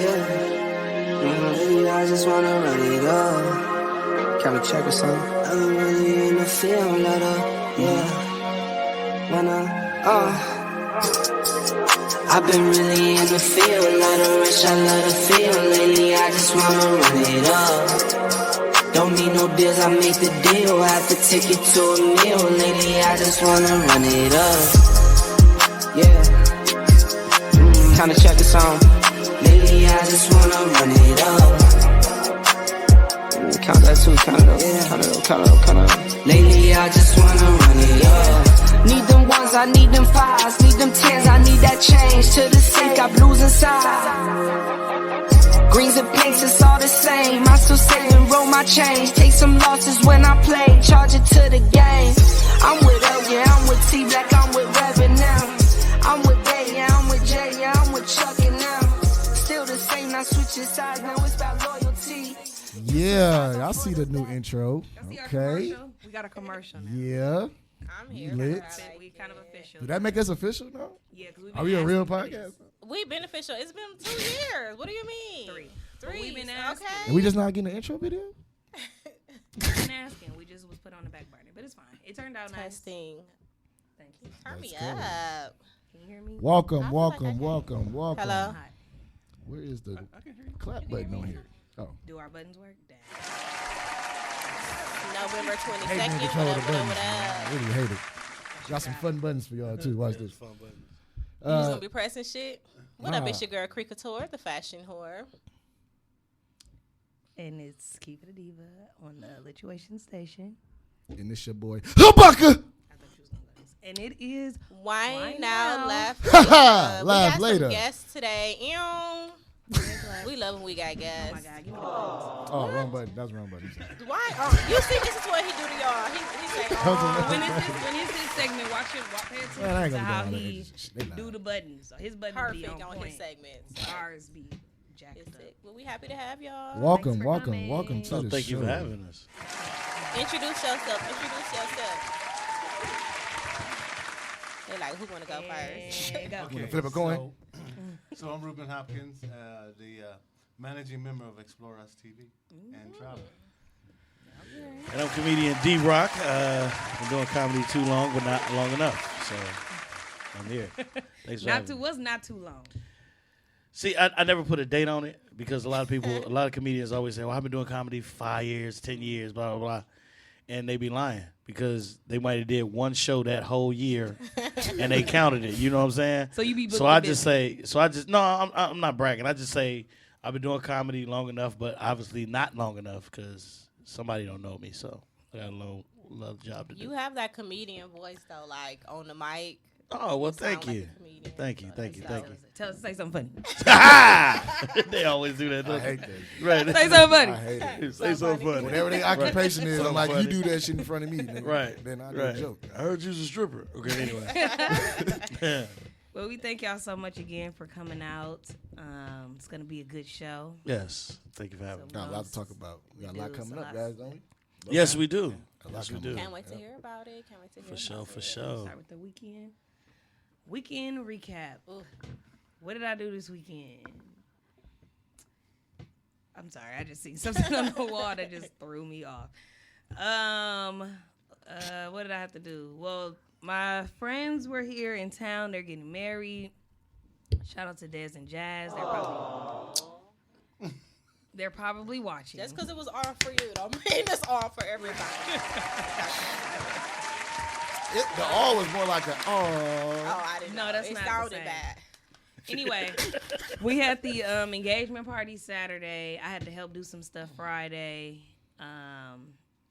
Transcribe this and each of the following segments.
Yeah, I just wanna run it up. Can we check or something? I'm really in the field, let up, yeah. I've been really in the field, let her rich, I let her feel. Lately, I just wanna run it up. Don't need no deals, I make the deal. Have to take it to a meal. Lately, I just wanna run it up. Yeah. Kinda check the song. Lately, I just wanna run it up. Count that too, count it up, count it up. Lately, I just wanna run it up. Need them ones, I need them fives, need them tens, I need that change to the sink, got blues inside. Greens and pinks, it's all the same. I still save and roll my change. Take some losses when I play, charge it to the game. I'm with L, yeah, I'm with T Black, I'm with Revan now. I'm with Bay, yeah, I'm with Jay, yeah, I'm with Chuck and now. Still the same, not switching sides, now it's about loyalty. Yeah, I see the new intro. Okay. We got a commercial now. Yeah. I'm here. Lit. We kind of official. Did that make us official now? Yeah, because Are we a real podcast? We beneficial. It's been 2 years. What do you mean? 3. Three. We've been asking. Okay. And we just not getting the intro video? We've been asking. We just was put on the back burner, but it's fine. It turned out nice. Testing. Thank you. Turn me That's good. up. Can you hear me? Welcome. Hello. Hot. Where is the clap button on here? Oh. Do our buttons work? Damn. November Hey, 22nd. man, control the What buttons. up? I really hate it. Got some fun buttons for y'all too. Watch this. You just gonna be pressing shit? What up? nah. It's your girl Cricketor, the fashion whore. And it's Keep It a Diva on the Lituation Station. And this your boy, Habucka. I thought you was gonna go this. And it is Wine now. now left. Laugh We got later. some guests today. Ew. We love when we got guests. Oh my God, give me the buttons. Oh, wrong button. That's the wrong button. Why? Oh, you see, this is what he do to y'all. He say, oh. When it's his segment, pay attention Man, I ain't to gonna how do all that. he They loud. do the buttons. So his buttons be Perfect on on point. his segments. Ours be jacked It's up. sick. Well, we happy to have y'all. Welcome, Thanks for welcome, coming. welcome to the Thank show. you for having us. Introduce yourself. They're like, who want to go first? And go. Wanna flip a coin? So I'm Ruben Hopkins, the managing member of Explore Us TV and Travel. And I'm comedian D-Rock. Been doing comedy too long, but not long enough. So I'm here. Thanks for having me. Was not too long. See, I never put a date on it because a lot of people, a lot of comedians always say, well, I've been doing comedy for 5 years, 10 years, blah, blah, blah. And they be lying because they might have did one show that whole year and they counted it. You know what I'm saying? So you be booked So a I bit. just say, no, I'm not bragging. I just say I've been doing comedy long enough, but obviously not long enough because somebody don't know me. So I got a little job to do. You have that comedian voice, though, like on the mic. Oh, well, sound thank like you. a comedian. Thank you. Say something funny. They always do that. I Don't hate they? that. Right. Say something funny. I hate it. Say something funny. Whatever their occupation is, I'm like, you funny. do that shit in front of me. Nigga. Right. Then I do Right. a joke. I heard you was a stripper. Okay, anyway. Well, we thank y'all so much again for coming out. It's going to be a good show. Yes. Thank you for having me. Got a lot to talk about. We got a lot coming up, guys, don't we? Yes, we do. A lot Yes, we coming do. Can't wait to hear about it. For sure, for Start sure. with the weekend. Weekend recap. Ooh. What did I do this weekend? I'm sorry, I just seen something on the wall that just threw me off. What did I have to do? Well, my friends were here in town. They're getting married. Shout out to Des and Jazz. They're probably watching. Just because it was all for you, don't mean it's all for everybody. The all was more like a Oh, I didn't know. No, that's it not the sounded same. bad. Anyway, we had the engagement party Saturday. I had to help do some stuff Friday.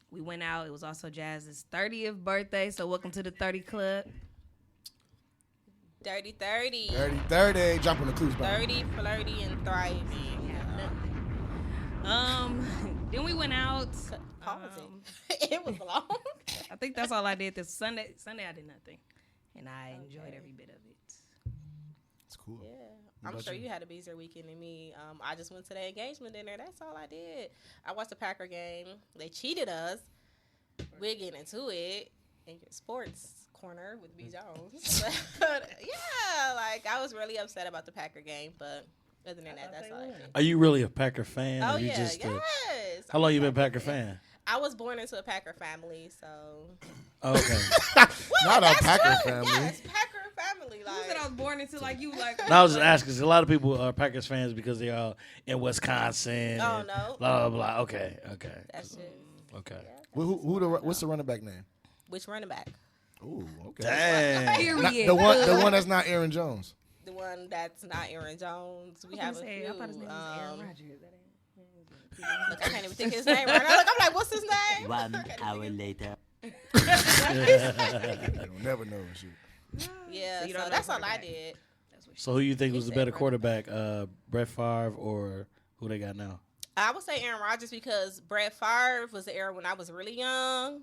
We went out. It was also Jazz's 30th birthday, so welcome to the 30 Club. Dirty 30. 30. Dropping the clues back. 30, flirty, and thriving. Then we went out. Pause it. It was long. I think that's all I did this Sunday. Sunday I did nothing, and I enjoyed every bit of it. It's cool. Yeah. What I'm about sure you? you had a busier weekend than me. I just went to the engagement dinner. That's all I did. I watched the Packer game. They cheated us. We'll get into it in your sports corner with B. Jones. But, yeah, like I was really upset about the Packer game, but Other than that, that's all I think. Are you really a Packer fan? Oh or you yeah, just, yes. how long you been a Packer fan? I was born into a Packer family, so. Okay. Not a That's Packer true. family. Yes, Packer family. Who said I was born into like you like? No, I was just asking because a lot of people are Packers fans because they are in Wisconsin. Oh, and no. Blah, blah, blah. Okay. That's it. Okay. What's the running back name? Which running back? Ooh, okay. Dang. Not- Period. the one that's not Aaron Jones. The one that's not Aaron Jones. We have a few. I thought his name was Aaron Rodgers. Look, I can't even think his name right now. Look, I'm like, what's his name? 1 hour later. You'll never know and shit. Yeah, So you so, don't know that's all I quarterback. did. So who you think was the better running quarterback, Brett Favre or who they got now? I would say Aaron Rodgers because Brett Favre was the era when I was really young.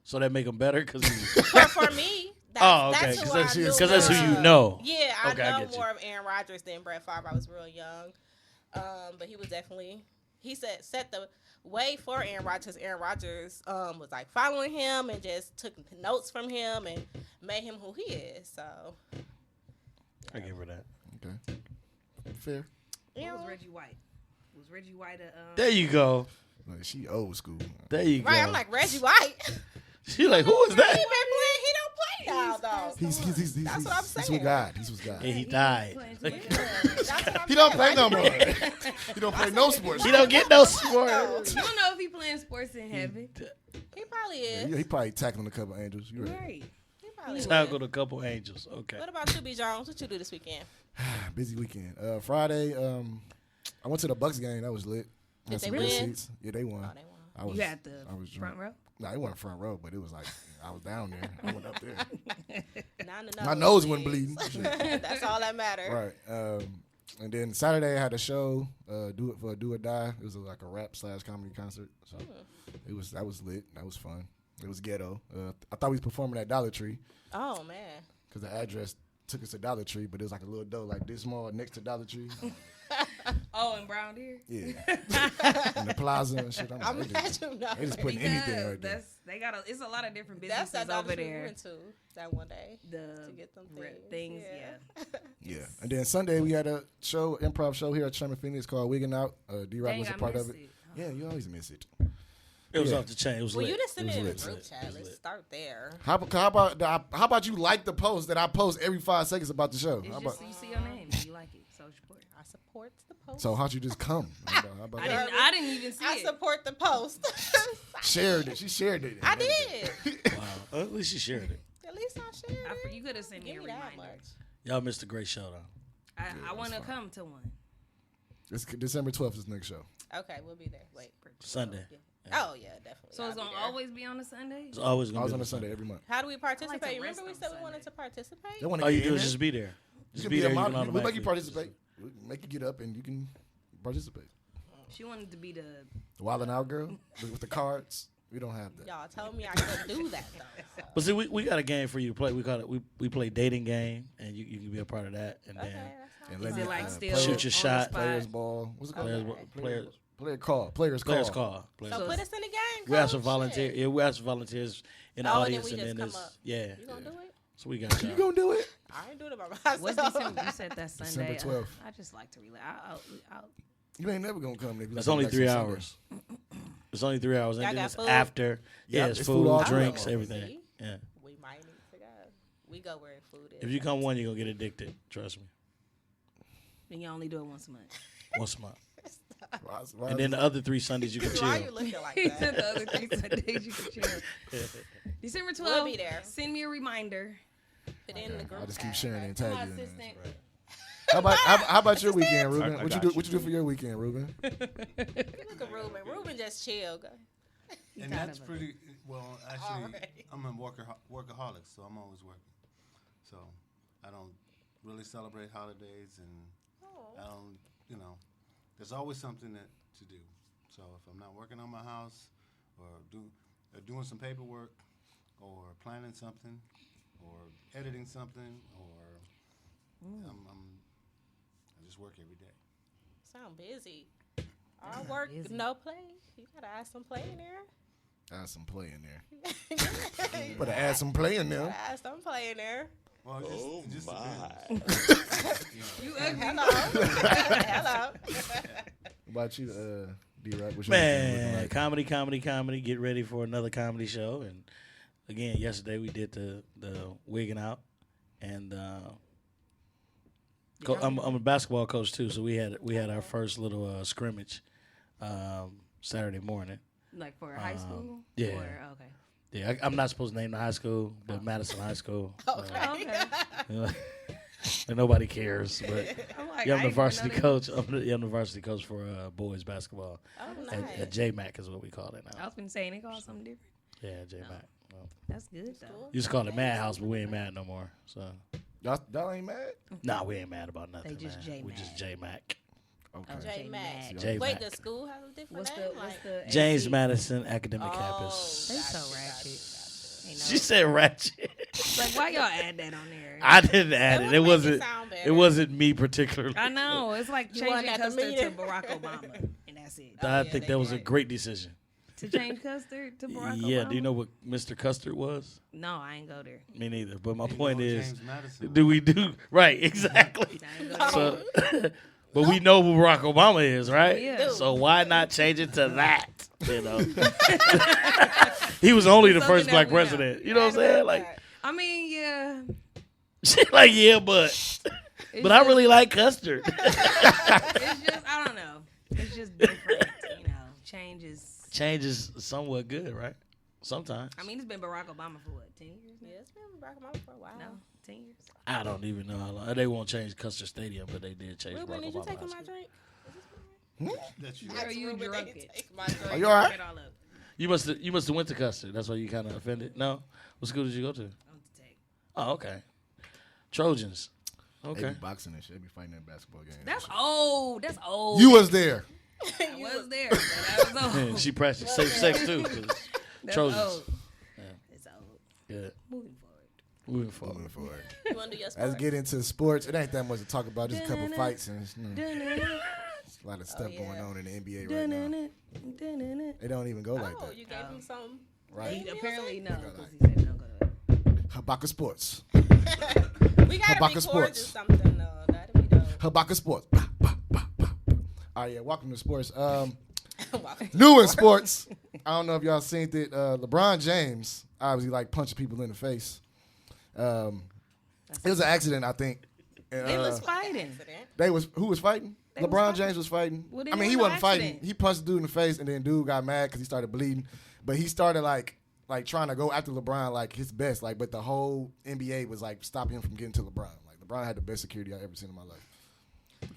So that make him better because For me, that's who I knew because that's who more you of. know. Yeah, I Okay, I know get you. more of Aaron Rodgers than Brett Favre. I was real young, but he was definitely set the way for Aaron Rodgers. Aaron Rodgers was like following him and just took notes from him and made him who he is. So I give her that. Okay. Fair. What was Reggie White? Was Reggie White a? There you go. Like, she old school. There you right, go. I'm like Reggie White. She like, who is He been that? playing. He don't play now though. He's That's what I'm He's with saying. God. He's with God. And he died. That's what I'm He don't saying. play no more. He don't play no sports. He don't get no sport. You don't know if he playing sports in heaven. He probably is. He probably tackling a couple angels. You right. Right. He probably Tackled would. a couple angels. Okay. What about you, B. Jones? What you do this weekend? Busy weekend. Friday, I went to the Bucks game. That was lit. Did Had they some good win? seats. Yeah, they won. Oh, they won. I was, You had the I was front drunk. row. No, it wasn't front row, but it was like I was down there. I went up there. My nose wasn't bleeding. That's all that mattered. Right. And then Saturday I had a show, Do or Die. It was like a rap / comedy concert. So that was lit. That was fun. It was ghetto. I thought we was performing at Dollar Tree Oh man. because the address took us to Dollar Tree, but it was like a little door like this small next to Dollar Tree. Oh, in Brown Deer. Yeah. In the plaza and shit. I'm I'm like, glad you know. they just putting anything right there. It's a lot of different That's businesses that over Dollar Tree we there. went to that one day The to get them things, Yeah. Yeah. And then Sunday we had a show, improv show here at Sherman Phoenix called Wigging Out. D-Rock Dang, was a I part of missed it. it. Yeah, you always miss it. It was Yeah. off the chain. It was Well, lit. you just send it in the lit. group chat. Let's start there. How about you like the post that I post every 5 seconds about the show? It's How just about, so you see your name. You like it. So support. I support the post. so how'd you just come? How about that? I didn't even see I it. support the post. Shared it. She shared it. I did. Wow. At least she shared it. At least I shared it. You could have sent me a Give me that reminder. much. Y'all missed a great show though. I want to come to one. It's December 12th is next show. Okay, we'll be there. Wait. Sunday. Oh yeah, definitely. So it's I'll gonna be there. always be on a Sunday. It's always I gonna was be on a Sunday every month. How do we participate? rest Remember we on said we wanted Sunday. to participate? They want All to you get do in is there. just be there. You Just can be be there. a You can model. We'll make you automatically. participate. We'll make you get up and you can participate. She wanted to be the. The Wild 'N Out girl with the cards. We don't have that. Y'all told me I couldn't do that though. But see, we got a game for you to play. We call it we play dating game, and you can be a part of that. And Okay, then that's And fine. Is let it me, like uh, still Shoot your on the shot. spot? Players ball. What's it called? players Players call. Players call. players call. Players So call. put us in the game. We ask for coach. volunteers. Shit. Yeah, we ask for volunteers in the Oh, and then audience, we and just then come there's up. yeah. You gonna do it? So we got You y'all. gonna do it? I ain't doing it by myself. What's December? You said that Sunday. December 12th. I just like to relax. I'll You ain't never gonna come. If you It's like only to 3 relax on Sunday. hours. It's only 3 hours, and Y'all then got it's food? after. Yeah, Yep, it's it's food, food all drinks, day. everything. See? Yeah. We might need to go. We go where food is. If you come one, you're gonna get addicted. Trust me. then you only do it once a month. Once a month. Why And then the other 3 Sundays you can Why are you chill. looking like He said that? the other 3 Sundays you can chill. December 12th. We'll be there. Send me a reminder. Put it in the group I'll just keep chat, sharing okay? it and tag My you. in it. assistant. How about your weekend, Ruben? I What you got do? you. What you do for your weekend, Ruben? Look at Ruben. Ruben just chill. Go. And tired that's of it. pretty, well, actually, Already. I'm a workaholic, so I'm always working. So I don't really celebrate holidays, and I don't, there's always something to do. So if I'm not working on my house or doing some paperwork or planning something or editing something or I just work every day. Sound busy. All work, busy. no play. You gotta add some play in there. Add some play in there. Better add some play in there. Add some play in there. Well, just depends. You ugly. Hello. Hello. What about you, D-Rock? What's your weekend looking Man, like? comedy. Get ready for another comedy show. And again, yesterday we did the wigging out, and I'm a basketball coach too, so we had our first little scrimmage Saturday morning. Like for high school? yeah. Or, okay. Yeah, I'm not supposed to name the high school, but Madison High School. Okay. And nobody cares, but I'm like, yeah, I'm I the didn't varsity know that. coach. I'm the varsity coach for boys basketball. Oh, At nice. JMAC is what we call it I now. was been saying they call it something different. Yeah, JMAC. Well, That's good though. used to call it Madhouse, but we ain't mad no more. So, Y'all ain't mad? nah, we ain't mad about nothing. They just man. We JMAC. just JMAC. Okay. J Mac. J-Mac. Wait, the school has a different What's name? the James AC? Madison Academic Oh, Campus. They so Gotcha, ratchet. Ain't no- She said ratchet. Like, why y'all add that on there? I didn't add That it. would It make wasn't. sound better. It wasn't me particularly. I know. It's like You wasn't changing at the Custard to meeting. Barack Obama. And that's it. I yeah, think they that was a did. great decision. To change Custard to Barack Obama? Yeah. Do you know what Mr. Custard was? No, I ain't go there. Me neither. But my You point know is, James Madison. do we do right? Exactly. I ain't go there. So, but we know who Barack Obama is, right? Yeah. So why not change it to that? You know, he was only the Something first that black we know. president. You know what I'm saying? Like, I mean, yeah. shit, like yeah, but It's I just- really like custard. It's just, I don't know. It's just different, you know. Change is somewhat good, right? Sometimes. I mean, it's been Barack Obama for what, 10 years now? Yeah, it's been Barack Obama for a while. No, 10 years. I don't even know how long. They won't change Custer Stadium, but they did change Ruben, Barack did you Obama. take High my School. drink? That you Girl, you Ruben, drunk did you it. take my drink? Are you all right? It all up. You must have went to Custer. That's why you kind of offended. No, what school did you go to? I want to take. Oh, okay. Trojans. They Okay. be boxing and shit. They be fighting in basketball games. That's old. That's old. You was there. I was there. But that was And old. she practiced safe sex too. 'Cause That's Trojans. old. Yeah. It's old. Good. Moving forward. Moving forward. Moving forward. You want to do your sport? Let's get into sports. It ain't that much to talk about. Just a couple fights and Dun-dun-dun. a lot of stuff yeah. going on in the NBA right now. Dun-dun-dun. Dun-dun-dun. They don't even go like Oh, that. you gave him some. Right. He apparently no, They go because he said don't go to it. Habaka Sports. We gotta Habaka record Sports. you something though. That'd be dope. Habaka Sports. Bah, bah, bah, bah. All right, yeah. Welcome to sports. Welcome to New in sports. I don't know if y'all seen it. LeBron James obviously like punching people in the face. It was an accident, I think. And, They was fighting. accident. Who was fighting? They was LeBron fighting. James was fighting. Well, they I mean, he was wasn't no fighting. accident. He punched the dude in the face, and then dude got mad because he started bleeding. But he started like trying to go after LeBron like his best. Like, but the whole NBA was like stopping him from getting to LeBron. Like LeBron had the best security I've ever seen in my life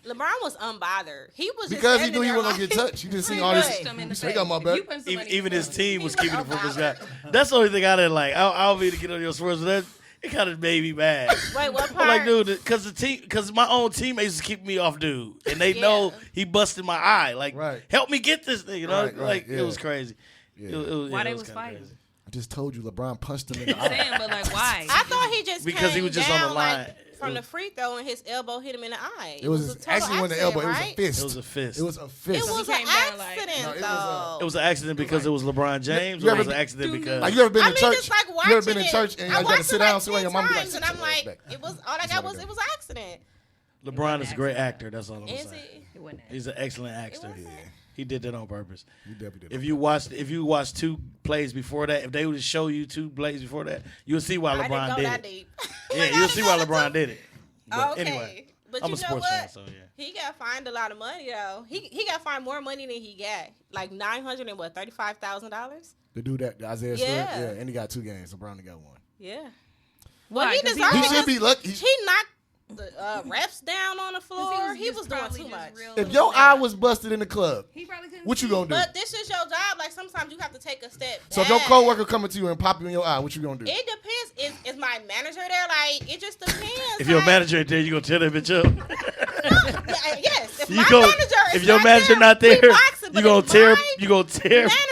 LeBron was unbothered. He was just because he standing knew he there wasn't gonna get like- touched. He just seen He all this. would. Him in He the said, "He face. got my If back." you punch somebody in Even the his face, team was He keeping it was from this guy. That's the only thing I didn't like. I don't mean to get on your swords, but that it kind of made me mad. Wait, what I'm part? like, dude, because my own teammates keep me off, dude, and they know Yeah. he busted my eye. Like, Right. help me get this thing. You know, Right, like yeah. it was crazy. Yeah. Why it they was kinda fighting? crazy. I just told you, LeBron punched him in the eye. saying, but like why? I thought he just Because he came was just on the down, line. like, from the free throw and his elbow hit him in the eye. It was a total actually when the elbow. accident, It was a right? fist. It was a fist. It was a fist. It was He an came down like- accident, No, it was though. It was an accident because it was LeBron James. You Or it ever was an been- accident because Like you ever been I in mean, church? just like You watching ever been in church and I you got to watched sit it down like somewhere? Your 10 mom be like, times, "Sit and I'm your ass like, back." it was all I got was it was an accident. LeBron is a great accident. actor. That's all I'm Is saying. it? It wasn't. He's an excellent actor. was that. He did that on purpose. You definitely did. If you watch two plays before that, if they would show you two plays before that, you'll see why I didn't LeBron go did that it. deep. Yeah, Like, I you'll see didn't why go LeBron to- did it. But Okay. anyway, But I'm you a know sports what? fan, so yeah. He got fined a lot of money though. He got fined more money than he got, like $935,000. The dude that Isaiah Yeah. Stewart, yeah, and he got 2 games. LeBron only got 1. Yeah. Why? Well, he 'Cause deserved He it. should be lucky. He knocked the refs down on the floor. He was doing too much. If your eye was busted in the club, He probably couldn't what you see. gonna do? But this is your job. Like sometimes you have to take a step. So if your back. coworker coming to you and pop you in your eye, what you gonna do? It depends. Is my manager there? Like it just depends. If your like, manager ain't there, you gonna tear that bitch up. yes. If You my go- manager is if your not manager there, not we there, boxing, you but gonna if tear my manager's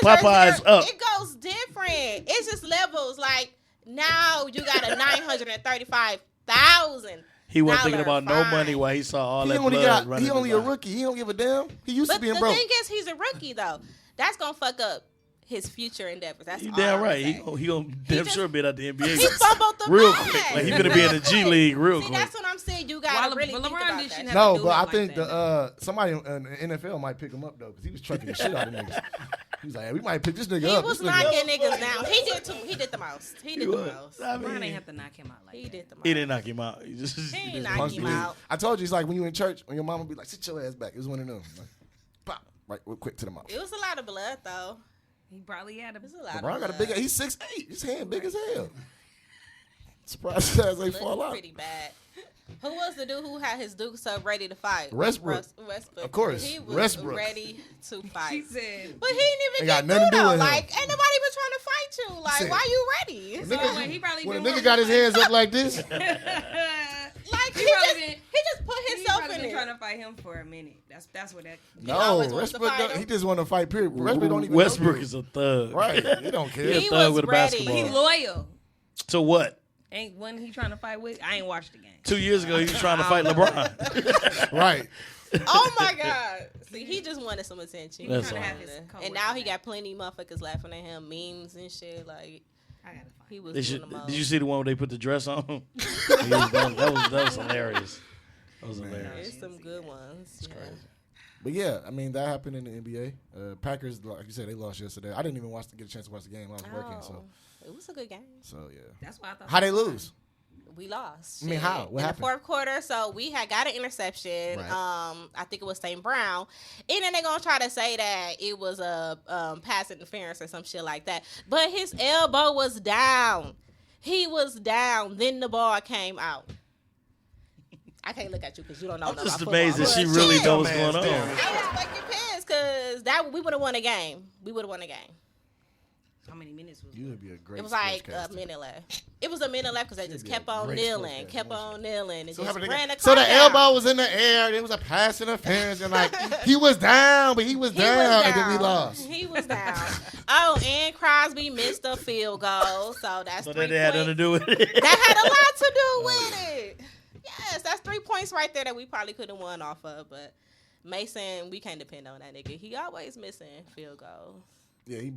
Popeyes there, up. It goes different. It's just levels. Like now you got a $935,000. He wasn't thinking about no fine. money while he saw all He that only blood running. he only his a eye. rookie. He don't give a damn. He used to But being the broke. thing is, he's a rookie though. That's gonna fuck up his future endeavors. That's You all damn I'm right. saying. He gonna damn just- sure be at the NBA He fumbled the real bag. quick. Like he gonna be in the G League real See, quick. that's what I'm saying. You gotta really but think LeBron about didn't that. have to No, do but him I like think that. somebody in the NFL might pick him up though, because he was trucking the shit out of niggas. He was like, hey, we might pick this nigga He up. was This nigga- knocking niggas down. He did the most. He did the most. I LeBron mean, ain't have to knock him out like He that. did the most. he didn't knock him out. He just He ain't just knock punched him him. out. I told you, it's like when you in church, when your mama be like, sit your ass back. It was one of them. Like, pop, right, real quick to the mouth. It was a lot of blood though. He probably had a. It was a lot LeBron of got a blood. big, he's 6'8". His hand big as hell. Surprised his ass ain't Looked fall out. pretty bad. Who was the dude who had his dukes up ready to fight? Westbrook. Westbrook. Of course, He was Westbrook. ready to fight. She said. But he didn't even Ain't get got through nothing to do though. with him. Like, ain't nobody even trying to fight you. Like, said- why you ready? When So, he probably when a been nigga got his hands up like this, Like, He he probably just put He himself probably in been it. trying to fight him for a minute. That's what that. no, always wants to Westbrook, fight him. he just want to fight. Period. Westbrook don't even Westbrook know is a thug. right. He don't care. He a He thug was with a ready. basketball. He loyal. To what? Ain't when he trying to fight with. I ain't watched the game. 2 years ago, he was trying to fight LeBron. Right. Oh my God. See, he just wanted some attention. That's He all. wanted His to- coworker and now he back. got plenty of motherfuckers laughing at him, memes and shit. Like, I gotta find. he was They doing should, the most. did you see the one where they put the dress on? that was hilarious. That was hilarious. There's some good ones. Yeah. But yeah, I mean that happened in the NBA. Packers, like you said, they lost yesterday. I didn't even get a chance to watch the game. I was working, so It was a good game. yeah. That's why I thought. How they lose? We lost. I mean, Shit. how? What in happened? the fourth quarter? So we had got an interception. Right. I think it was St. Brown, and then they're gonna try to say that it was a pass interference or some shit like that. But his elbow was down. He was down. Then the ball came out. I can't look at you because you don't know. I'm nothing just about amazed that football, she but really shit, knows what's Man, going still. on. I was fucking pissed because that we would have won a game. We would have won a game. How many minutes was? You would be a great. It was like a sportscaster. minute left. It was a minute left because they just be a kept on great kneeling, sportscaster. kept on kneeling, and So, just ran the so clock the down. elbow was in the air. There was a pass interference, and like he was down, but he was He down, was and then we down. lost. He was down. Oh, and Crosby missed a field goal, so that's So 3 that they had nothing to points. do with it. That had a lot to do with it. Yes, that's 3 points right there that we probably could have won off of. But Mason, we can't depend on that nigga. He always missing field goals. Yeah, he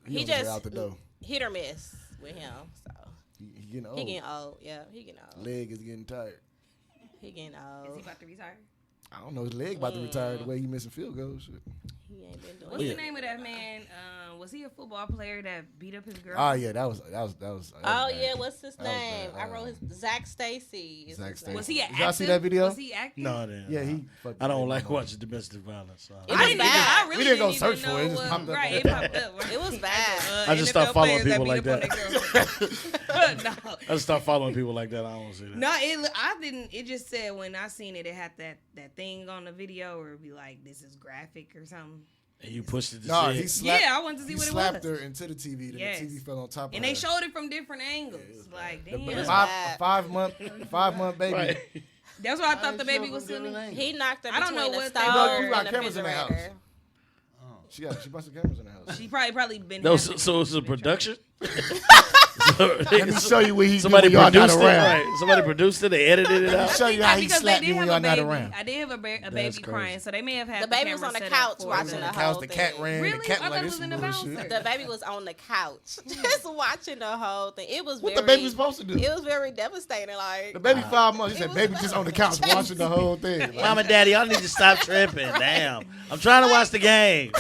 He just just out the door. hit or miss with him. So He getting old. he getting old. Yeah, he getting old. Leg is getting tired. He getting Is he old. about to retire? I don't know. His leg about to retire the way he missing field goals. Shit. He ain't been doing What's it. the name of that man? Was he a football player that beat up his girl? Oh yeah, that was. Oh bad. yeah, what's his That was name? bad. I wrote his Zach Stacy. is Zach his Stacy. name. Was he an Did y'all see that active? video? Was he active? No, I didn't. Yeah, he. fucked I the don't baby like mama. watching domestic violence. So. It was bad. I really We didn't go even search for it. It know just what- popped up. Right, it popped up. Right. It was bad. I just NFL stopped following players that people beat like up on that. their girls. No. I just stopped following people like that. I don't see that. No, I didn't. It just said when I seen it, it had that thing on the video where it'd be like, "This is graphic" or something. And you pushed it to No, shit. he slapped. Yeah, I wanted to see he what it slapped was. her into the TV. Then Yes. the TV fell on top of And her. they showed it from different angles. Like, damn. The was five, bad. a 5 month baby. Right. That's why I thought the baby was still in. He knocked her I don't know between the what they stove got- you got and the cameras in the house. refrigerator. She busted cameras in the house. She probably been. No, having so it's a been trying- production. Let me show you what he Somebody did when y'all not produced it. around. Right. Somebody produced it. They edited it out. Show you how he Because slapped they me did when have y'all a not baby. around. I did have a That's baby crazy. crying, so they may have had The baby was camera on the set up couch for watching them. the The couch, whole the cat thing. ran. Really? The cat I was thought like, it this was is in the bullshit. bouncer. The baby was on the couch, just watching the whole thing. It was What very. the baby was supposed to do? It was very devastating. Like The baby 5 months. He It said, was baby just on the couch just- watching the whole thing. Like, Mama, daddy, y'all need to stop tripping. Damn. I'm trying to watch the game.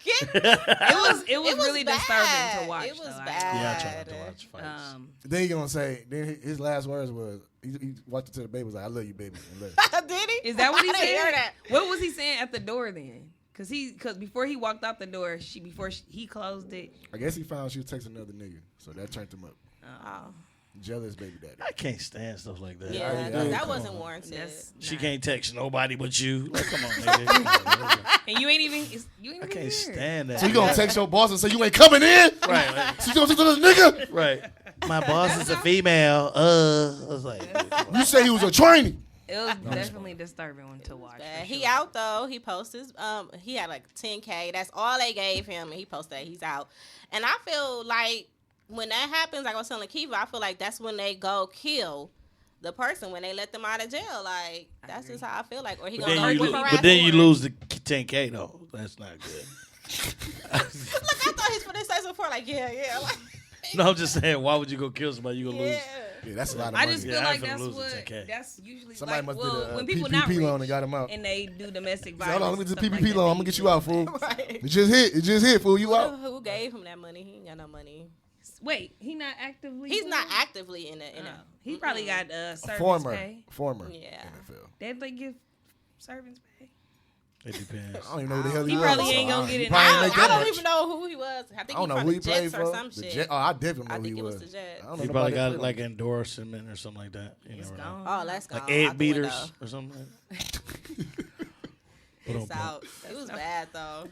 get, It was really bad. disturbing to watch. It was though. bad. Yeah, I tried to watch fights. then he gonna say, then his last words was, he walked into the baby was like, I love you, baby. And left. Did he? Is that what he I didn't hear said? that. What was he saying at the door then? Cause before he walked out the door, he closed it. I guess he found she was texting another nigga, so that turned him up. Oh. Jealous baby daddy. I can't stand stuff like that. Yeah, yeah, that come wasn't on. warranted. That's She not- can't text nobody but you. Like, come on, nigga. And you ain't even. You ain't I even can't here. stand that. So you gonna text your boss and say you ain't coming in? Right, like, So you gonna talk to this nigga? right. My boss is a female. I was like, You say he was a trainee. It was definitely disturbing to watch. Bad. for He sure. out though. He posted. He had like 10K. That's all they gave him, and he posted that he's out. And I feel like when that happens, like I was telling Kiva, I feel like that's when they go kill the person when they let them out of jail. Like that's just how I feel like. Or he but gonna then, go you, whip her but ass then you for it. lose the 10K though. That's not good. Look, I thought his finna say something like, yeah. Like, No, I'm just saying, why would you go kill somebody? You gonna lose. Yeah, that's a lot of I money. just Yeah, feel I like ain't finna that's lose the what 10K. that's usually Somebody like. must Well, did a when people not PPP rich loan and got him out. and they do domestic So, violence. hold on, let me do stuff PPP like that, loan. I'm they gonna get do you out, fool. right. It just hit, fool. You out. Who gave him that money? He ain't got no money. Wait, he not actively. He's doing not it? actively in it. He probably got service Former pay. Yeah. NFL. Did they give servants pay? It depends. I don't even know who the hell he, He was. probably so ain't gonna I- get he it. probably ain't I make that don't much. even know who he was. I think I don't know he who from he the Jets played or for. some The shit. Jet- I definitely know I who think he it was was. the Jets. I don't know He probably nobody got that like played endorsement or something like that. You It's never know. gone. Oh, that's gone. Like egg out the window. beaters or something. It's out. It was bad though.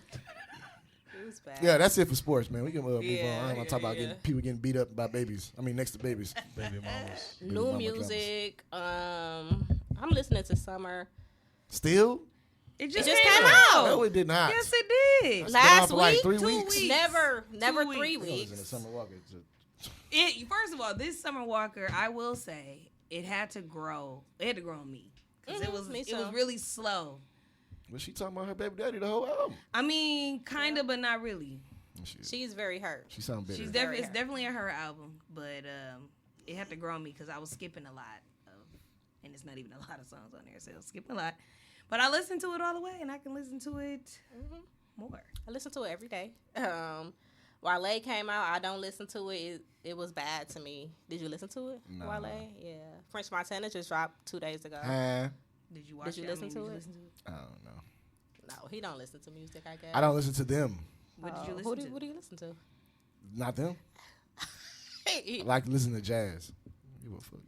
It was bad. Yeah, that's it for sports, man. We can move on. I Yeah, don't want to talk about yeah. people getting beat up by babies. I mean, next to babies. Baby mamas. New mama music. I'm listening to Summer. Still? It It just just came came out. out. No, it did not. Yes, it did. It's been Last out for like week? 3 2 weeks. weeks. Never 2 3 I was in the weeks. Summer Walker. First of all, this Summer Walker, I will say, it had to grow. It had to grow on me because it was me it was too. really slow. Was she talking about her baby daddy the whole album? I mean, kind of, but not really. She's very hurt. She sound bitter. She's Very it's hurt. definitely a her album, but it had to grow on me because I was skipping a lot of, and it's not even a lot of songs on there, so I was skipping a lot. But I listened to it all the way, and I can listen to it more. I listen to it every day. Wale came out. I don't listen to it. It was bad to me. Did you listen to it? No. Wale? Yeah. French Montana just dropped 2 days ago. Did you watch Did you it? listen to it? I don't know. No, he don't listen to music, I guess. I don't listen to them. What did you Who listen to? What do you listen to? Not them. I like to listen to jazz. Give a fuck.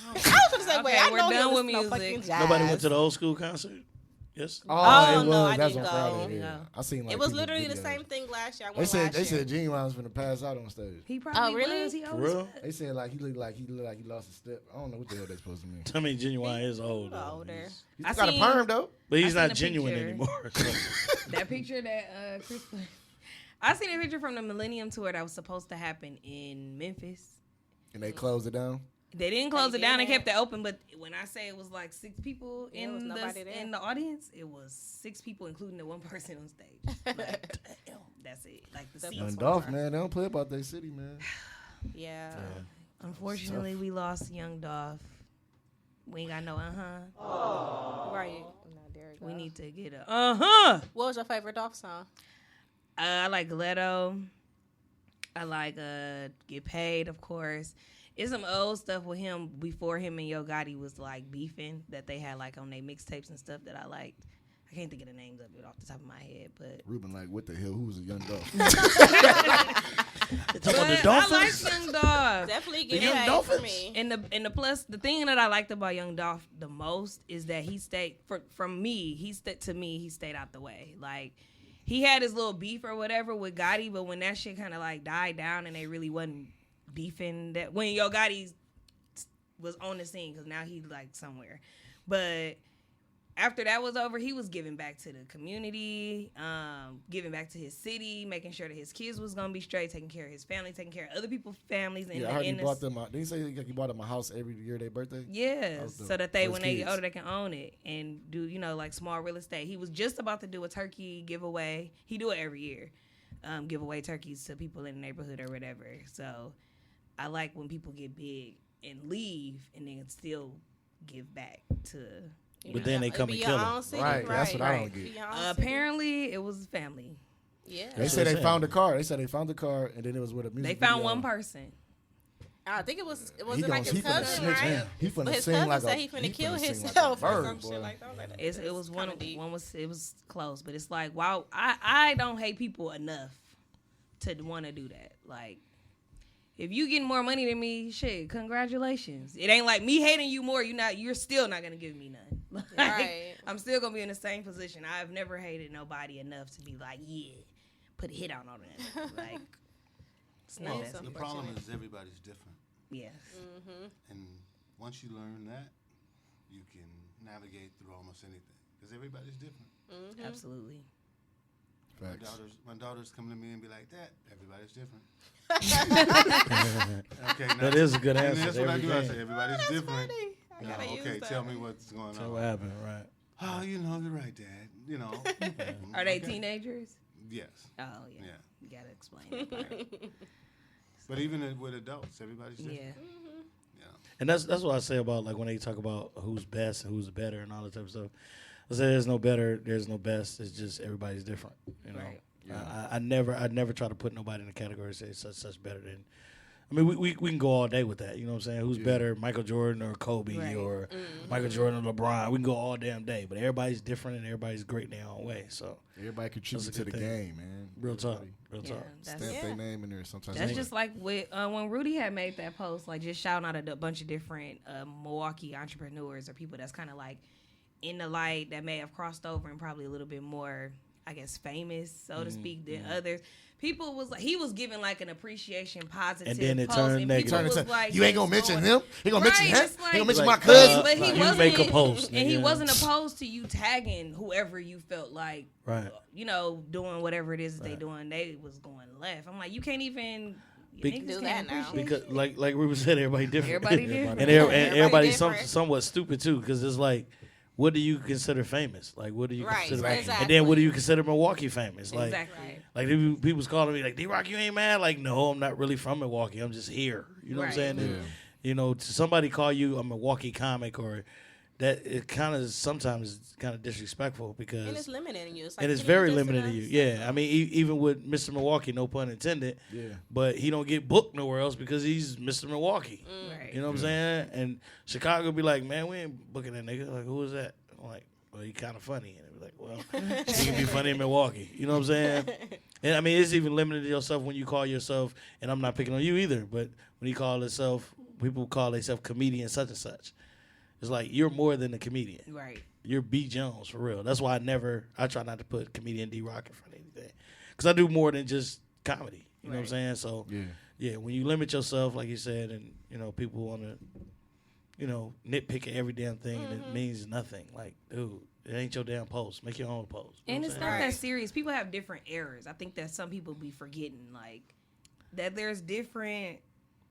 I was gonna say, wait, Okay, I we're know done he with listen to music. fucking jazz. Nobody went to the old school concert? Yes. Oh, Oh, it no, was. I That's on didn't Friday. go. Yeah. No. I seen like It was people's literally the videos. same thing last year. I They went said last year. Genuine was gonna pass out on stage. He probably really? was. He For always real? was. They said like he looked like he lost a step. I don't know what the hell that's supposed to mean. I mean, Genuine is old. though. Older. He I still got a seen- perm though. But he's I seen not a genuine picture. anymore. so. That picture that Chris put. I seen a picture from the Millennium Tour that was supposed to happen in Memphis. And they closed it down. They didn't close They it down. They didn't. kept it open. But when I say it was like 6 people Yeah, it was in nobody there. the audience, it was 6 people, including the one person on stage. Like, that's it. Like the seats. Young were Dolph, far. man, they don't play about their city, man. Yeah. Unfortunately, we lost Young Dolph. We ain't got no Right. No, there you go. We need to get a What was your favorite Dolph song? I like Ghetto. I like Get Paid, of course. It's some old stuff with him before him and Yo Gotti was like beefing that they had like on their mixtapes and stuff that I liked. I can't think of the names of it off the top of my head, but Ruben, like, what the hell? Who was a Young Dolph? Talking about the I Dolphins? like Young Dolph. Definitely Get Young Paid for Dolphins? me. And the plus, the thing that I liked about Young Dolph the most is that he stayed he stayed out the way. Like he had his little beef or whatever with Gotti, but when that shit kind of like died down and they really wasn't beefing, that when Yo Gotti was on the scene, because now he's like somewhere, but after that was over, he was giving back to the community, giving back to his city, making sure that his kids was gonna be straight, taking care of his family, taking care of other people's families. And Yeah, I heard he bought them. Didn't he say he bought them a house every year their birthday? yeah, was dope. so that they For when his they get kids. older they can own it and do like small real estate. He was just about to do a turkey giveaway. He do it every year, give away turkeys to people in the neighborhood or whatever. So I like when people get big and leave and then still give back to. But then they come and kill him. Right, that's what I don't get. Apparently, it was family. Yeah. They said they found the car. They said they found the car, and then it was with a music. They found video. one person. I think it was He wasn't like gonna his finna cousin, snitch, right? man. He finna But his sing cousin like said a he finna kill sing like a himself or bird, some boy. shit like that. I was like, It was kinda one. deep. One was it was close, but it's like wow. I don't hate people enough to want to do that. Like if you getting more money than me, shit, congratulations. It ain't like me hating you more. You're still not gonna give me none. Like, Right. I'm still gonna be in the same position. I've never hated nobody enough to be like, yeah, put a hit on it. Like it's not Well, that the serious. problem is everybody's different. Yes. And once you learn that, you can navigate through almost anything. Because everybody's different. Absolutely. Facts. My daughters come to me and be like, "Dad, everybody's different." Okay, now, That is a good and answer. that's what I do. I Every say, game. everybody's different. I You gotta know, use okay, that. tell me what's going So on. what happened, right? Oh, you're right, Dad. Are they okay. teenagers? Yes. Oh yeah. Yeah. You gotta explain that part. But even with adults, everybody's different. Yeah. Yeah. And that's what I say about like when they talk about who's best and who's better and all that type of stuff. I say there's no better, there's no best. It's just everybody's different. You know, Right. I never try to put nobody in a category and say such better than. I mean, we can go all day with that. You know what I'm saying? Who's better, Michael Jordan or Kobe Right. or Michael Jordan or LeBron? We can go all damn day, but everybody's different and everybody's great in their own way. So Everybody contributes That's to a the good thing. game, man. real talk, Everybody real Yeah, talk. that's, Stamp their name in there sometimes. that's just like with, when Rudy had made that post, like just shouting out a bunch of different Milwaukee entrepreneurs or people that's kind of like in the light that may have crossed over and probably a little bit more, I guess, famous, so to speak, than others. People was like, he was giving like an appreciation positive And then it post, turned and negative. people Turn was into, like, you ain't just gonna mention going- him. He gonna mention Right, him. it's He gonna like- mention Like, my cousin. But he You wasn't, make a post, and he nigga. wasn't opposed to you tagging whoever you felt like, Right. you know, doing whatever it is that they doing. They was going left. I'm like, you can't even Be- niggas Do can't that now. appreciate Because shit. like Ruben said, everybody different. Everybody different. and Everybody everybody's different. somewhat stupid too. Because it's like, what do you consider famous? Like, what do you Right, consider? exactly. And then what do you consider Milwaukee famous? Like, Exactly. like people's calling me like, D-Rock, you ain't mad? Like, no, I'm not really from Milwaukee. I'm just here. You know what I'm Right. saying? And, you know, to somebody call you a Milwaukee comic or that, it kind of sometimes is kind of disrespectful because And it's limiting you. It's like, and it's can you very just limited to you. Yeah, I mean, even with Mr. Milwaukee, no pun intended. Yeah. But he don't get booked nowhere else because he's Mr. Milwaukee. Right. You know what I'm saying? And Chicago be like, man, we ain't booking that nigga. Like, who is that? I'm like, well, he kind of funny. And they be like, well, he can be funny in Milwaukee. You know what I'm saying? And I mean, it's even limited to yourself when you call yourself. And I'm not picking on you either. But when you call yourself, people call themselves comedian such and such. It's like you're more than a comedian. Right. You're B. Jones for real. That's why I try not to put comedian D-Rock in front of anything. Because I do more than just comedy. You know what I'm saying? So, yeah, when you limit yourself, like you said, and, you know, people want to, you know, nitpick at every damn thing and it means nothing. Like, dude, it ain't your damn post. Make your own post. You know And what it's I'm not saying? that serious. People have different errors. I think that some people be forgetting, like, that there's different.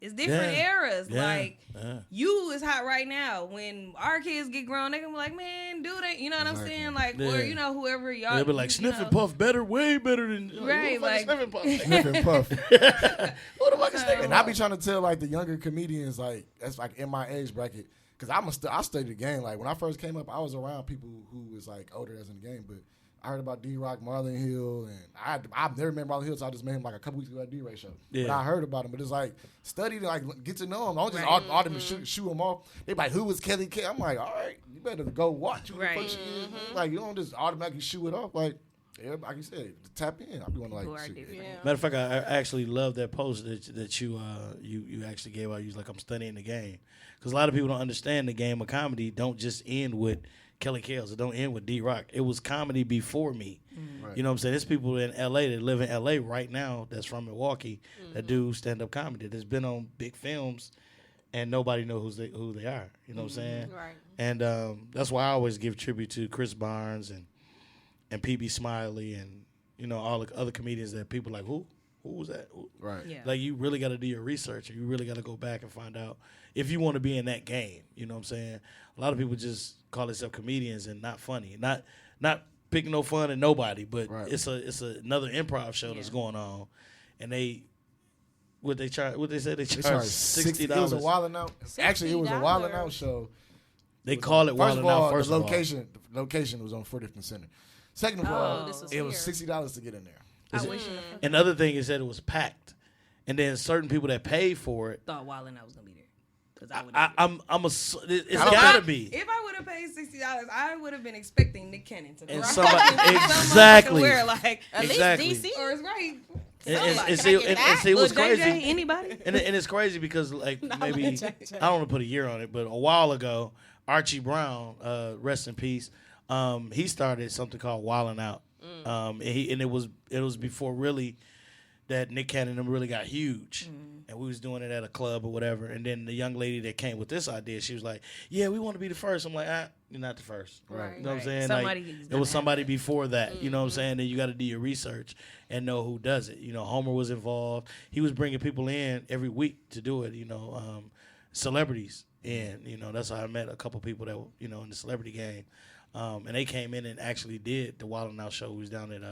It's different Yeah. eras. Yeah. Like, Yeah. you is hot right now. When our kids get grown, they gonna be like, man, do that. You know what I'm Exactly. saying? Like, Yeah. or, you know, whoever y'all. They'll be like, you Sniff and know. Puff better, way better than Right, who the fuck is like- Sniff and Puff? Sniff and puff. Who the fuck is Sniff and And I Puff? be trying to tell like the younger comedians, like that's like in my age bracket, because I studied the game. Like when I first came up, I was around people who was like older as in the game, but I heard about D-Rock, Marlon Hill, and I've never met Marlon Hill, so I just met him like a couple weeks ago at D-Ray show. Yeah. But I heard about him, but it's like study to like get to know him. I don't just Right. all them shoot him off. They be like, who was Kelly K? I'm like, all right, you better go watch who the fuck Right. she is. Like you don't just automatically shoot it off. Like everybody, like you said, tap in. I be going like, Who are shit. different. Yeah. Matter of fact, I actually love that post that you actually gave out. You was like, I'm studying the game. Because a lot of people don't understand the game of comedy don't just end with Kelly Kales. It don't end with D-Rock. It was comedy before me. Right. You know what I'm saying? There's people in L.A. that live in L.A. right now that's from Milwaukee that do stand-up comedy. That's been on big films, and nobody knows who they are. You know what I'm saying? Right. And that's why I always give tribute to Chris Barnes and P.B. Smiley and, you know, all the other comedians that people like, who was that? Who? Right. Yeah. Like, you really got to do your research, and you really got to go back and find out if you want to be in that game. You know what I'm saying? A lot of people just call themselves comedians and not funny. Not picking no fun at nobody, but Right. it's another improv show that's going on, and they said they They charge charged $60. It was a Wildin' Out. Actually, it was a Wildin' Out $60. show. They call it First Wild of 'N all, Out. First the of all, location was on 40th and Center. Second of all, this was it was here. $60 to get in there. I wish and the other thing is that it was packed, and then certain people that paid for it. thought Wild and I was gonna be there. Because I would. It's I don't gotta think- be. If I would have paid $60, I would have been expecting Nick Cannon to. And rock. somebody- Some exactly. motherfucker Wear like, At Exactly. least DC. or it's right. And Can I get that? see what's Lil JJ, crazy. anybody? And it's crazy because like maybe Lil JJ. I don't want to put a year on it, but a while ago, Archie Brown, rest in peace, he started something called Wildin' Out, and it was before really that Nick Cannon really got huge, and we was doing it at a club or whatever. And then the young lady that came with this idea, she was like, "Yeah, we want to be the first." I'm like, "You're not the first." Right. You know what I'm Right. saying? Somebody's Like, gonna it was have somebody that. before that. You know what I'm saying? Then you got to do your research and know who does it. You know, Homer was involved. He was bringing people in every week to do it. You know, celebrities, and you know that's how I met a couple people that were, you know, in the celebrity game, and they came in and actually did the Wild 'N Out show. We was down at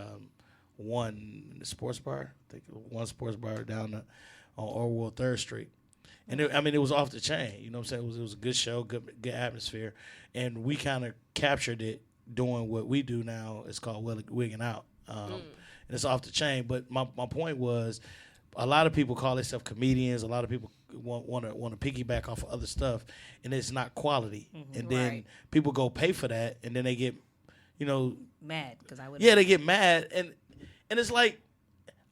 one sports bar. I think one sports bar down on Orwell 3rd Street. And it was off the chain. You know what I'm saying? It was a good show, good atmosphere. And we kind of captured it doing what we do now. It's called Wigging Out. And it's off the chain. But my point was, a lot of people call themselves comedians. A lot of people want to piggyback off of other stuff. And it's not quality. And then people go pay for that. And then they get, mad because I would. Yeah, they get mad. And it's like,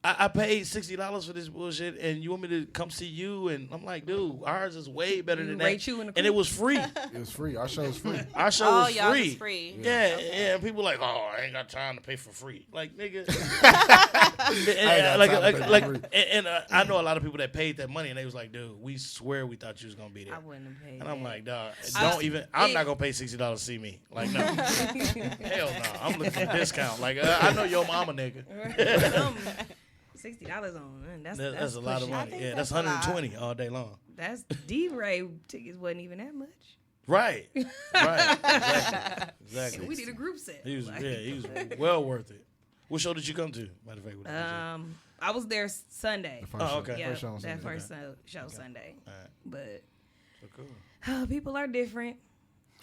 I paid $60 for this bullshit, and you want me to come see you? And I'm like, dude, ours is way better than that. And it was free. It was free. Our show was free. Our show was y'all free. was free. Yeah, yeah. People like, oh, I ain't got time to pay for free. Like, nigga. And I know a lot of people that paid that money, and they was like, dude, we swear we thought you was gonna be there. I wouldn't have paid. And I'm like, dog, I'm not gonna pay $60 to see me. Like, no, hell no. I'm looking for a discount. Like, I know your mama, nigga. $60 on that's a lot of pushing. money. Yeah, that's 120 all day long. That's D-Ray tickets wasn't even that much. Right. Exactly. We did a group set. He was well worth it. What show did you come to? Matter of fact, I was there Sunday. Okay. Yeah, First show on that Sunday. first show Sunday. All right. But Cool. people are different.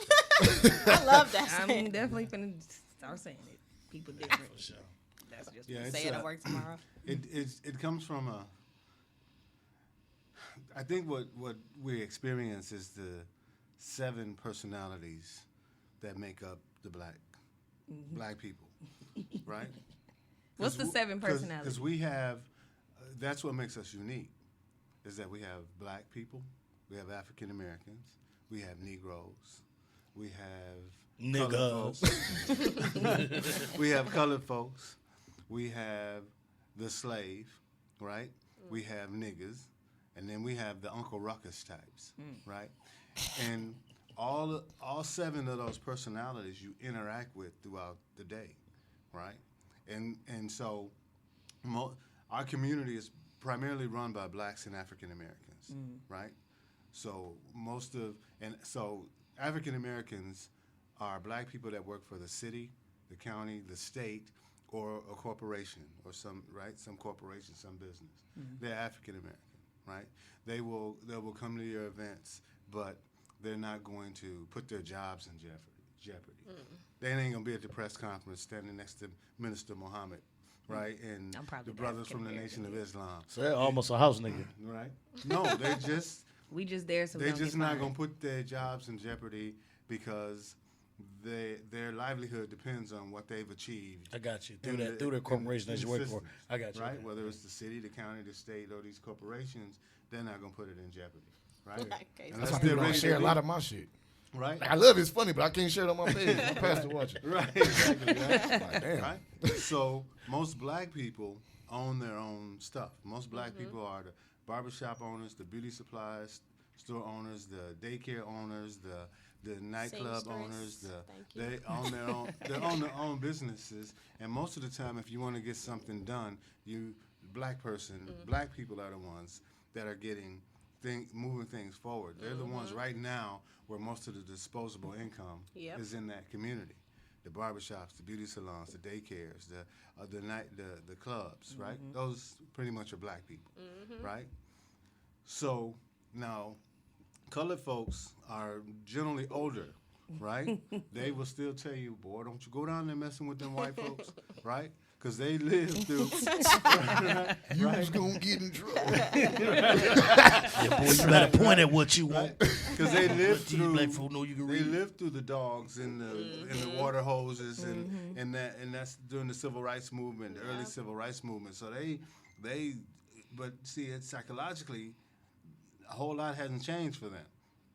I love that. I'm definitely finna start saying it. People different. For sure. That's just Yeah, Say it at work tomorrow. It comes from I think what we experience is the 7 personalities that make up the black people, right? What's the 7 personalities? Because we have, that's what makes us unique, is that we have black people, we have African Americans, we have Negroes, we have colored folks. We have colored folks. We have the slave, right? We have niggas, and then we have the Uncle Ruckus types, right? And all 7 of those personalities you interact with throughout the day, right? And so our community is primarily run by blacks and African Americans, right? So so African Americans are black people that work for the city, the county, the state, or a corporation, or some corporation, some business. They're African American, right? They will come to your events, but they're not going to put their jobs in jeopardy. They ain't gonna be at the press conference standing next to Minister Muhammad, right? And the brothers from the Nation of Islam. So they're almost a house nigga, right? No, they just we just there so they're we just don't not get gonna fired. put their jobs in jeopardy because their livelihood depends on what they've achieved. I got you. Through the corporation that you work for. I got you. Right? Whether it's the city, the county, the state, or these corporations, they're not going to put it in jeopardy. Right? Okay, That's why people don't share a lot of my shit. Right? Like, I love it's funny, but I can't share it on my page. My pastor watching. Right, exactly. Right? Like, damn. Right? So most black people own their own stuff. Most black people are the barbershop owners, the beauty supplies store owners, the daycare owners, the nightclub owners, they own their own businesses, and most of the time, if you want to get something done, black people are the ones that are moving things forward. They're the ones right now where most of the disposable income is in that community. The barbershops, the beauty salons, the daycares, the clubs, right? Those pretty much are black people, right? So now, colored folks are generally older, right? They will still tell you, boy, don't you go down there messing with them white folks, right? Because they live through. You was going to get in trouble. Yeah, boy, you better point at what you want. Because they live through. Black folk know you can They read. live through the dogs and the water hoses and that's during the civil rights movement, the early civil rights movement. So but see, it's psychologically, a whole lot hasn't changed for them,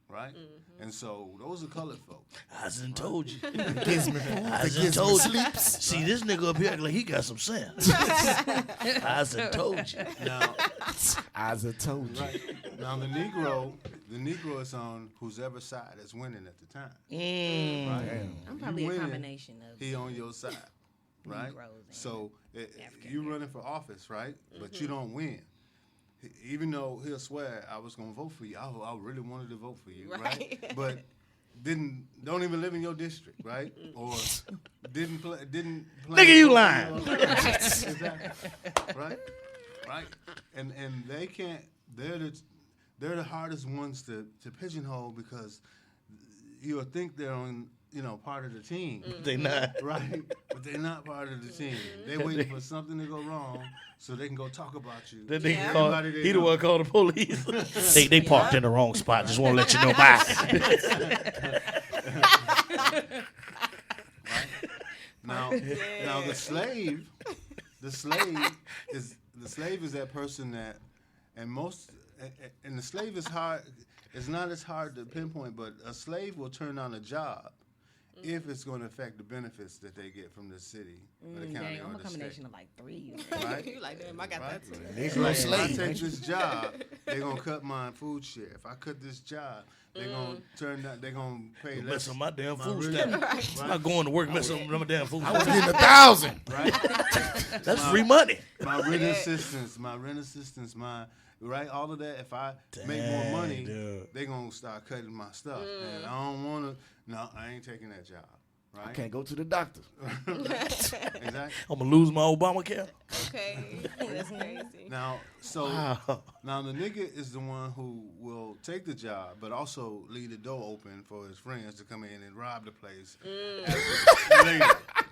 right? And so those are colored folk. I done told you. Gives me food. I done told you. See, this nigga up here act like he got some sense. I done told you. Now, I told you. right. Now the Negro is on whoever side is winning at the time. Right? Damn. I'm probably You a winning, combination of He on your side, right? Negroes and So African you running for office, right? But you don't win. Even though he'll swear I was gonna vote for you, I really wanted to vote for you, right? Right. But don't even live in your district, right? Or didn't play. Nigga, you lying. Exactly. Right. And they can't. They're the hardest ones to pigeonhole because you'll think they're on part of the team. They not. Right, but they're not part of the team. They're waiting for something to go wrong so they can go talk about you. That nigga Everybody he they the know. one called the police. they parked in the wrong spot. Just want to let you know. Bye. Now the slave is that person that, and the slave is hard. It's not as hard to pinpoint, but a slave will turn down a job if it's going to affect the benefits that they get from the city or the county Dang, or I'm a the combination state. of like 3. Right? You like, damn, I got that too. Negro If I slave. take this job, they're gonna cut my food share. If I cut this job, they're gonna turn down. They're gonna pay less. Mess up my damn my food rhythm, stamp. I'm not going to work messing up my damn food I was stamp. getting 1,000. Right? That's free money. My rent assistance, right, all of that. If I make more money, dude. they gonna start cutting my stuff, and I don't wanna. No, I ain't taking that job. Right? I can't go to the doctor. Exactly. I'm going to lose my Obamacare. Okay, that's crazy. Now, now the nigga is the one who will take the job, but also leave the door open for his friends to come in and rob the place later,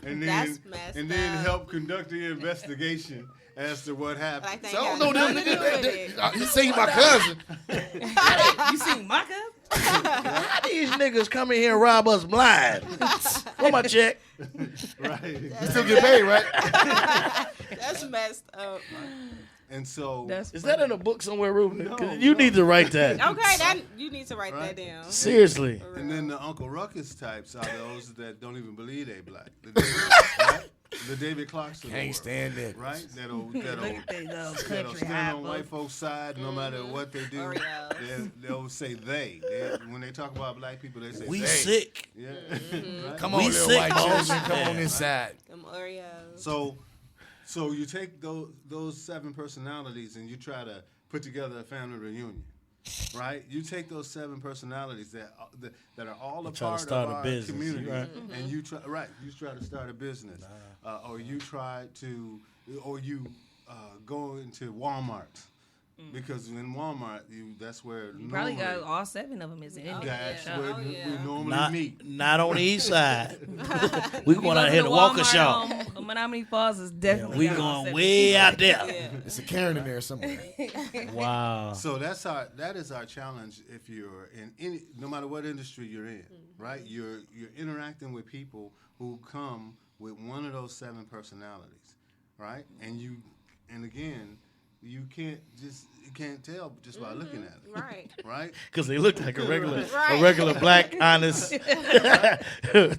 and That's messed up. help conduct the investigation as to what happened. Like they So I ain't don't know got them nothing to do with niggas. it. You seen my cousin. You seen my cousin? How these niggas come in here and rob us blind? Where my check? Right. You still get paid, right? That's messed up. And so Is that in a book somewhere, Ruben? No, 'Cause you no. need to write that. Okay, you need to write Right. that down. Seriously. For And real. then the Uncle Ruckus types are those that don't even believe they black. The David Clarks of the Can't world, stand that. right? That'll Look at these that'll country stand high on white folks. folks' side no matter what they do. Oreos. They'll say they. When they talk about black people, they say We they. sick. Yeah. Mm-hmm. Right? Come We on, little sick, white boss. children. Come on Yeah. inside. Them Oreos. So you take those 7 personalities and you try to put together a family reunion, right? You take those 7 personalities that are all a try to part start of a our business, community, right? and you try to start a business, or you go into Walmart. Because in Walmart, that's where You probably got all 7 of them is in it. that's yeah. where Oh, we yeah. normally meet. Not on the east side. We going out here to Waukesha. Menominee Falls is definitely We got all going 7. way out there. Yeah. It's a Karen in there somewhere. Wow. So that is our challenge. If you're in any, no matter what industry you're in, right? You're interacting with people who come with one of those 7 personalities, right? And again, you can't tell just by looking at it, Right. right? Because they look like a Right. regular black, honest,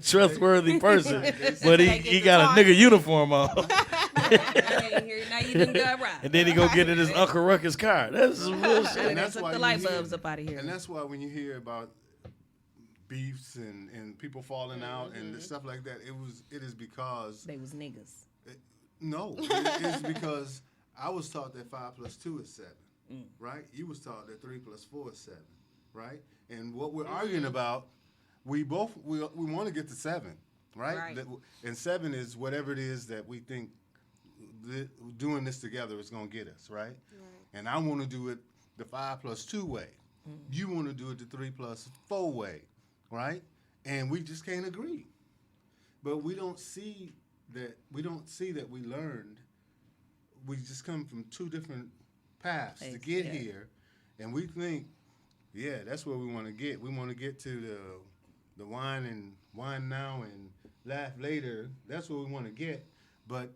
trustworthy person. But he got a nigga uniform on. Now you done got right. And then he go get in his Uncle Ruckus car. That's some real shit. And that's took why the you light hear- bulbs up out of here. And that's why when you hear about beefs and people falling out and stuff like that, it is because They was niggas. no, it is because I was taught that 5 + 2 is 7, right? You was taught that 3 + 4 is 7, right? And what we're arguing about, we want to get to 7, right? Right. And 7 is whatever it is that we think doing this together is going to get us, right? And I want to do it the 5 + 2 way. You want to do it the 3 + 4 way, right? And we just can't agree. But we don't see that we learned. We just come from 2 different paths to get here, and we think, yeah, that's where we want to get. We want to get to the wine now and laugh later. That's where we want to get, but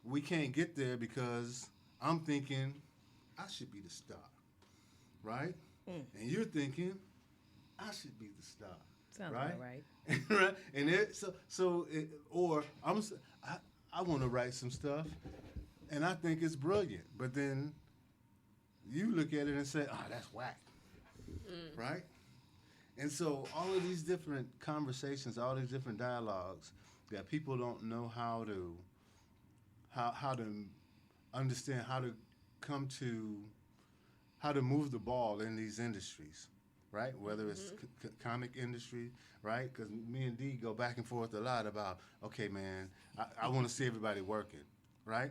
we can't get there because I'm thinking I should be the star, right? And you're thinking I should be the star. Sounds right? about right. Right? And I want to write some stuff, and I think it's brilliant. But then you look at it and say, "Oh, that's whack," right? And so all of these different conversations, all these different dialogues that people don't know how to understand, how to come to, how to move the ball in these industries, right? Whether it's comic industry, right? Because me and D go back and forth a lot about, okay, man, I want to see everybody working, right?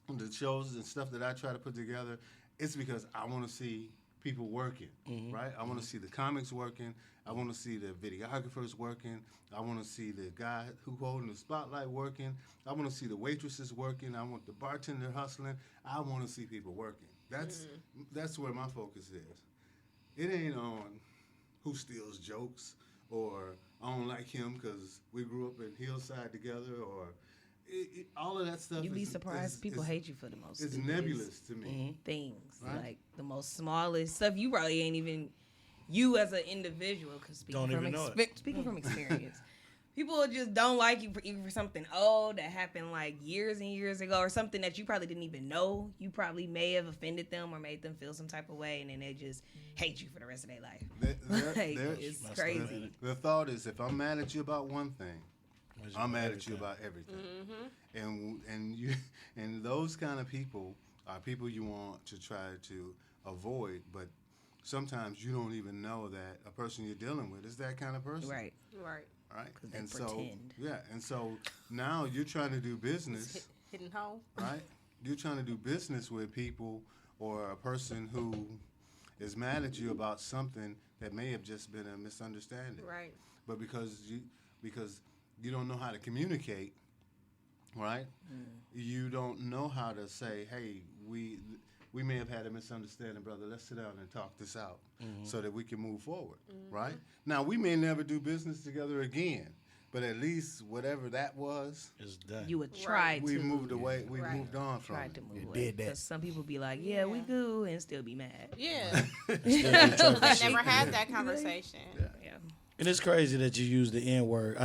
The shows and stuff that I try to put together, it's because I want to see people working, right? I want to see the comics working. I want to see the videographers working. I want to see the guy who holding the spotlight working. I want to see the waitresses working. I want the bartender hustling. I want to see people working. That's where my focus is. It ain't on who steals jokes or I don't like him because we grew up in Hillside together or all of that stuff. You'd be surprised people hate you for the most. It's nebulous to me. Things Right? like the most smallest stuff. You probably ain't even you as an individual. Because speaking from experience, people just don't like you even for something old that happened like years and years ago, or something that you probably didn't even know. You probably may have offended them or made them feel some type of way, and then they just hate you for the rest of their life. It's crazy. The thought is, if I'm mad at you about one thing, I'm mad at you about everything. And those kind of people are people you want to try to avoid, but sometimes you don't even know that a person you're dealing with is that kind of person. Right. Right. And pretend. so now you're trying to do business, Hidden hole. right? You're trying to do business with people or a person who is mad at you about something that may have just been a misunderstanding. Right. But because you don't know how to communicate, right? You don't know how to say, hey, we may have had a misunderstanding, brother. Let's sit down and talk this out so that we can move forward, right? Now, we may never do business together again, but at least whatever that was, It's done. You would try to. we moved away. We moved on from Tried it. to move You away. did that. Because some people be like, yeah, we good, and still be mad. Yeah. Still I never had that conversation. Yeah. And it's crazy that you use the N-word.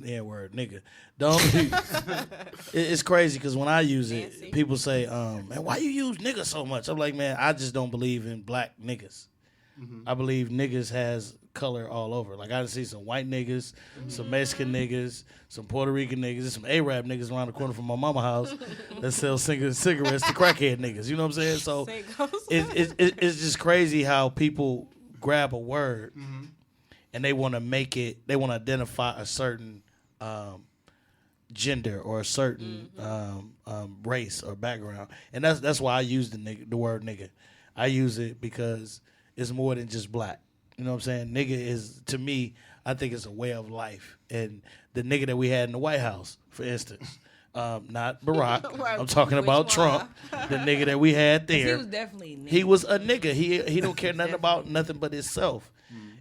N-word, nigga. Don't. It's crazy because when I use it, Fancy. people say, man, why you use nigga so much? I'm like, man, I just don't believe in black niggas. I believe niggas has color all over. Like, I see some white niggas, some Mexican niggas, some Puerto Rican niggas, and some Arab niggas around the corner from my mama's house that sell cigarettes to crackhead niggas. You know what I'm saying? So it's just crazy how people grab a word and they want to make it, they want to identify a certain gender or a certain race or background. And that's why I use the word nigga. I use it because it's more than just black. You know what I'm saying? Nigga is, to me, I think it's a way of life. And the nigga that we had in the White House, for instance, not Barack. Right. I'm talking Which about one? Trump, the nigga that we had there. He was definitely a nigga. He was a nigga. He don't care nothing about nothing but himself.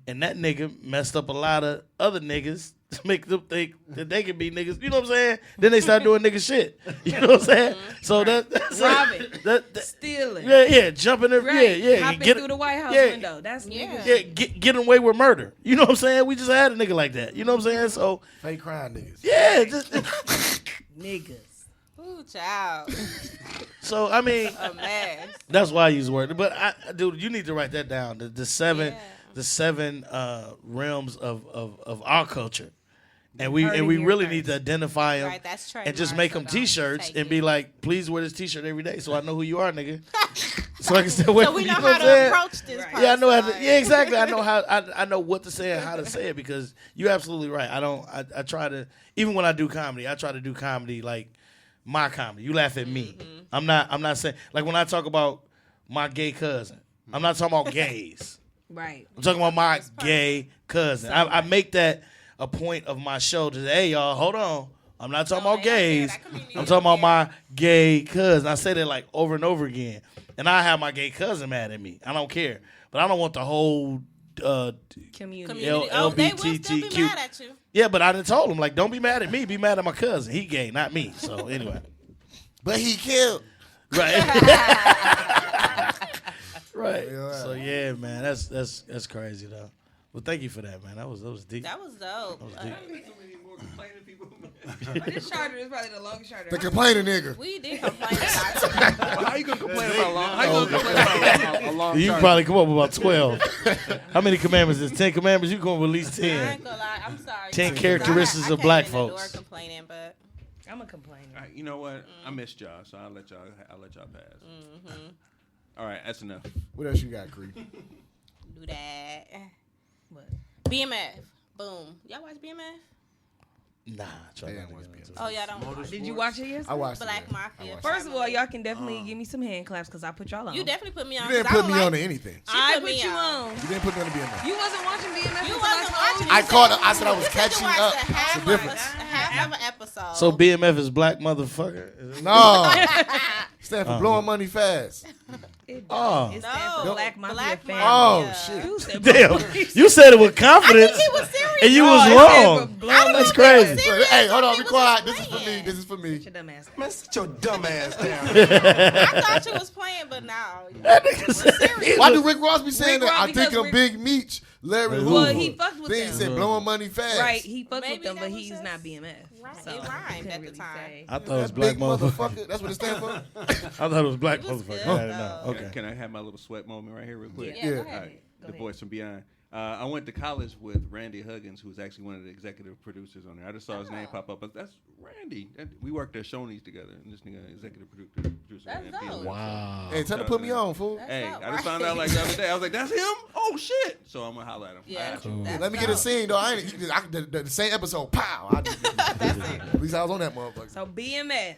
And that nigga messed up a lot of other niggas to make them think that they can be niggas. You know what I'm saying? Then they start doing nigga shit. You know what I'm saying? So that's Robbing. that Stealing. yeah, jumping in, Right. yeah, Hopping get through the White House yeah, window. That's nigga. yeah, get away with murder. You know what I'm saying? We just had a nigga like that. You know what I'm saying? So Fake crime niggas. yeah, just Niggas. Ooh, child. so I mean, A mess. that's why I use the word. But dude, you need to write that down. The seven realms of our culture. And we Heard it here really first. need to identify them Right, that's and just make them trademark, so don't T-shirts take and it. be like, please wear this T-shirt every day so I know who you are, nigga. So I can stay away So from we you. know You know how what I'm saying? to approach this person. Yeah, I know how to. like- Yeah, exactly. I know how. I know what to say and how to say it because you're absolutely right. I try to, even when I do comedy, I try to do comedy like my comedy. You laugh at me. I'm not saying like when I talk about my gay cousin. I'm not talking about gays. Right. I'm talking about my gay cousin. I make that a point of my show to say, hey, y'all, hold on. I'm not talking about they don't care. gays. That community I'm don't talking about care. my gay cousin. I say that like over and over again. And I have my gay cousin mad at me. I don't care. But I don't want the whole Community. Community. Oh, they will still be LGBTQ. mad at you. Yeah, but I done told him, like, don't be mad at me. Be mad at my cousin. He gay, not me. So anyway. But he killed. Right. Right. Yeah. So yeah, man, that's crazy though. Well, thank you for that, man. That was deep. That was dope. was deep. This charter is probably the longest charter. The complaining nigga. We did complain about it. How you gonna complain about long? How you gonna complain about a long You time? can probably come up with about 12. How many commandments is 10 commandments? You going with at least I 10. ain't gonna lie. I'm sorry. 10 too, characteristics 'cause I of black came in the folks. door complaining, but I'm a complainer. All right, you know what? I missed y'all, so I'll let y'all pass. All right, that's enough. What else you got, Creep? do that. What? BMF. Boom. Y'all watch BMF? Nah, try Yeah, not to what's get into Oh, y'all don't watch Did you watch it yesterday? I watched Black it. Mafia. First of all, y'all can definitely give me some hand claps because I put y'all on. You definitely put me on. You didn't 'cause put I me don't on like- to anything. I put put me you on. on. You didn't put me on to BMF. You wasn't watching BMF. You until wasn't I told watching you. I caught up. I said I was You catching watched up. the It's half a of difference. half of an episode. So BMF is black motherfucker. No. Stand for blowing money fast. It Oh. It stands for No. Black Mafia Black family. Oh, Yeah. shit. You said Damn, you said it with confidence, He was serious. and you Oh, was it said wrong. for blowing That's money crazy. serious. Hey, hold on. He Be was quiet. just This is for me. playing. This is for me. Sit your dumb ass down. Man, sit your dumb ass down. I thought you was playing, but no. That nigga said- Why do Rick Ross be saying Rick that? Ross, I think because of Big Meech, Larry Well, Hoover. he fucked with Then he them. said blowing money fast. Right, he fucked Maybe with them, that but was he's just- not BMF. Right, So, it rhymed I couldn't at the really time. say. I thought it That was black big motherfucker. That's what it stands for? I thought it was black was motherfucker. good, I didn't know. though. Okay. Can I have my little sweat moment right here real quick? Yeah, Yeah. go All ahead. right. Go The ahead. voice from Beyond. I went to college with Randy Huggins, who's actually one of the executive producers on there. I just saw his name pop up, but that's Randy. We worked at Shoney's together, and this nigga executive producer. That's and dope. BLM. Wow. Hey, tell him to put me on, fool. That's Hey, not I just found right. out like the other day. I was like, "That's him! Oh shit!" So I'm gonna holler at him. Yeah, Cool. that's Let me get a dope. scene, though. The same episode, pow. At least I was on that motherfucker. So BMF,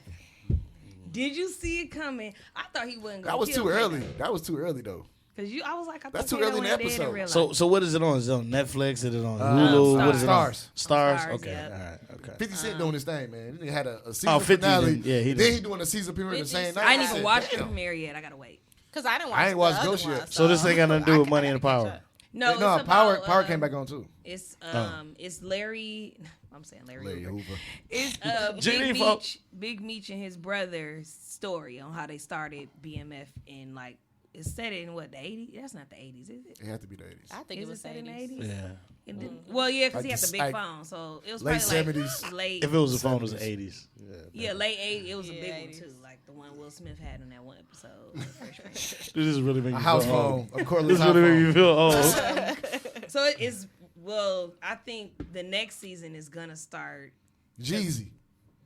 did you see it coming? I thought he wasn't gonna That was kill too Kato. early. That was too early, though. Cause I was like, I That's thought too Kato early in the went dead episode. real life. So what is it on? Is it on Netflix? Is it on Hulu? What is it on? Stars. Stars. Stars, Okay. yeah. All right. Okay. 50 Cent doing his thing, man. He had a season Oh, 50 finale. did- yeah, he then did. he doing a season premiere the 50 same Cent. night. I didn't even said, watch the damn. premiere yet. I gotta wait. Cause I didn't watch. I ain't watched the other Ghost yet. ones, So this ain't got nothing to do with I Money in the gotta catch Power. up. No, No, it's Power about, came back on, too. It's Oh. it's Larry. I'm saying Larry. Larry Hoover. Hoover. It's Jimmy folks. Big Meech and his brother's story on how they started BMF in like it's set in what the 80s. That's not the 80s, is it? It had to be the 80s. I think Is it was set in the 80s. 80s? Yeah. It didn't- Well, yeah, because he Like had the the- big like phone, so it was late probably 70s. like late. If it was a phone, it was the 80s. Yeah, late 80s. It was a Yeah, big 80s. one too, like the one Will Smith had in that one episode. of Fresh Prince. This is really making A me house feel old. phone. A cordless This house really making me phone. feel old. So it is. Well, I think the next season is gonna start. Jeezy.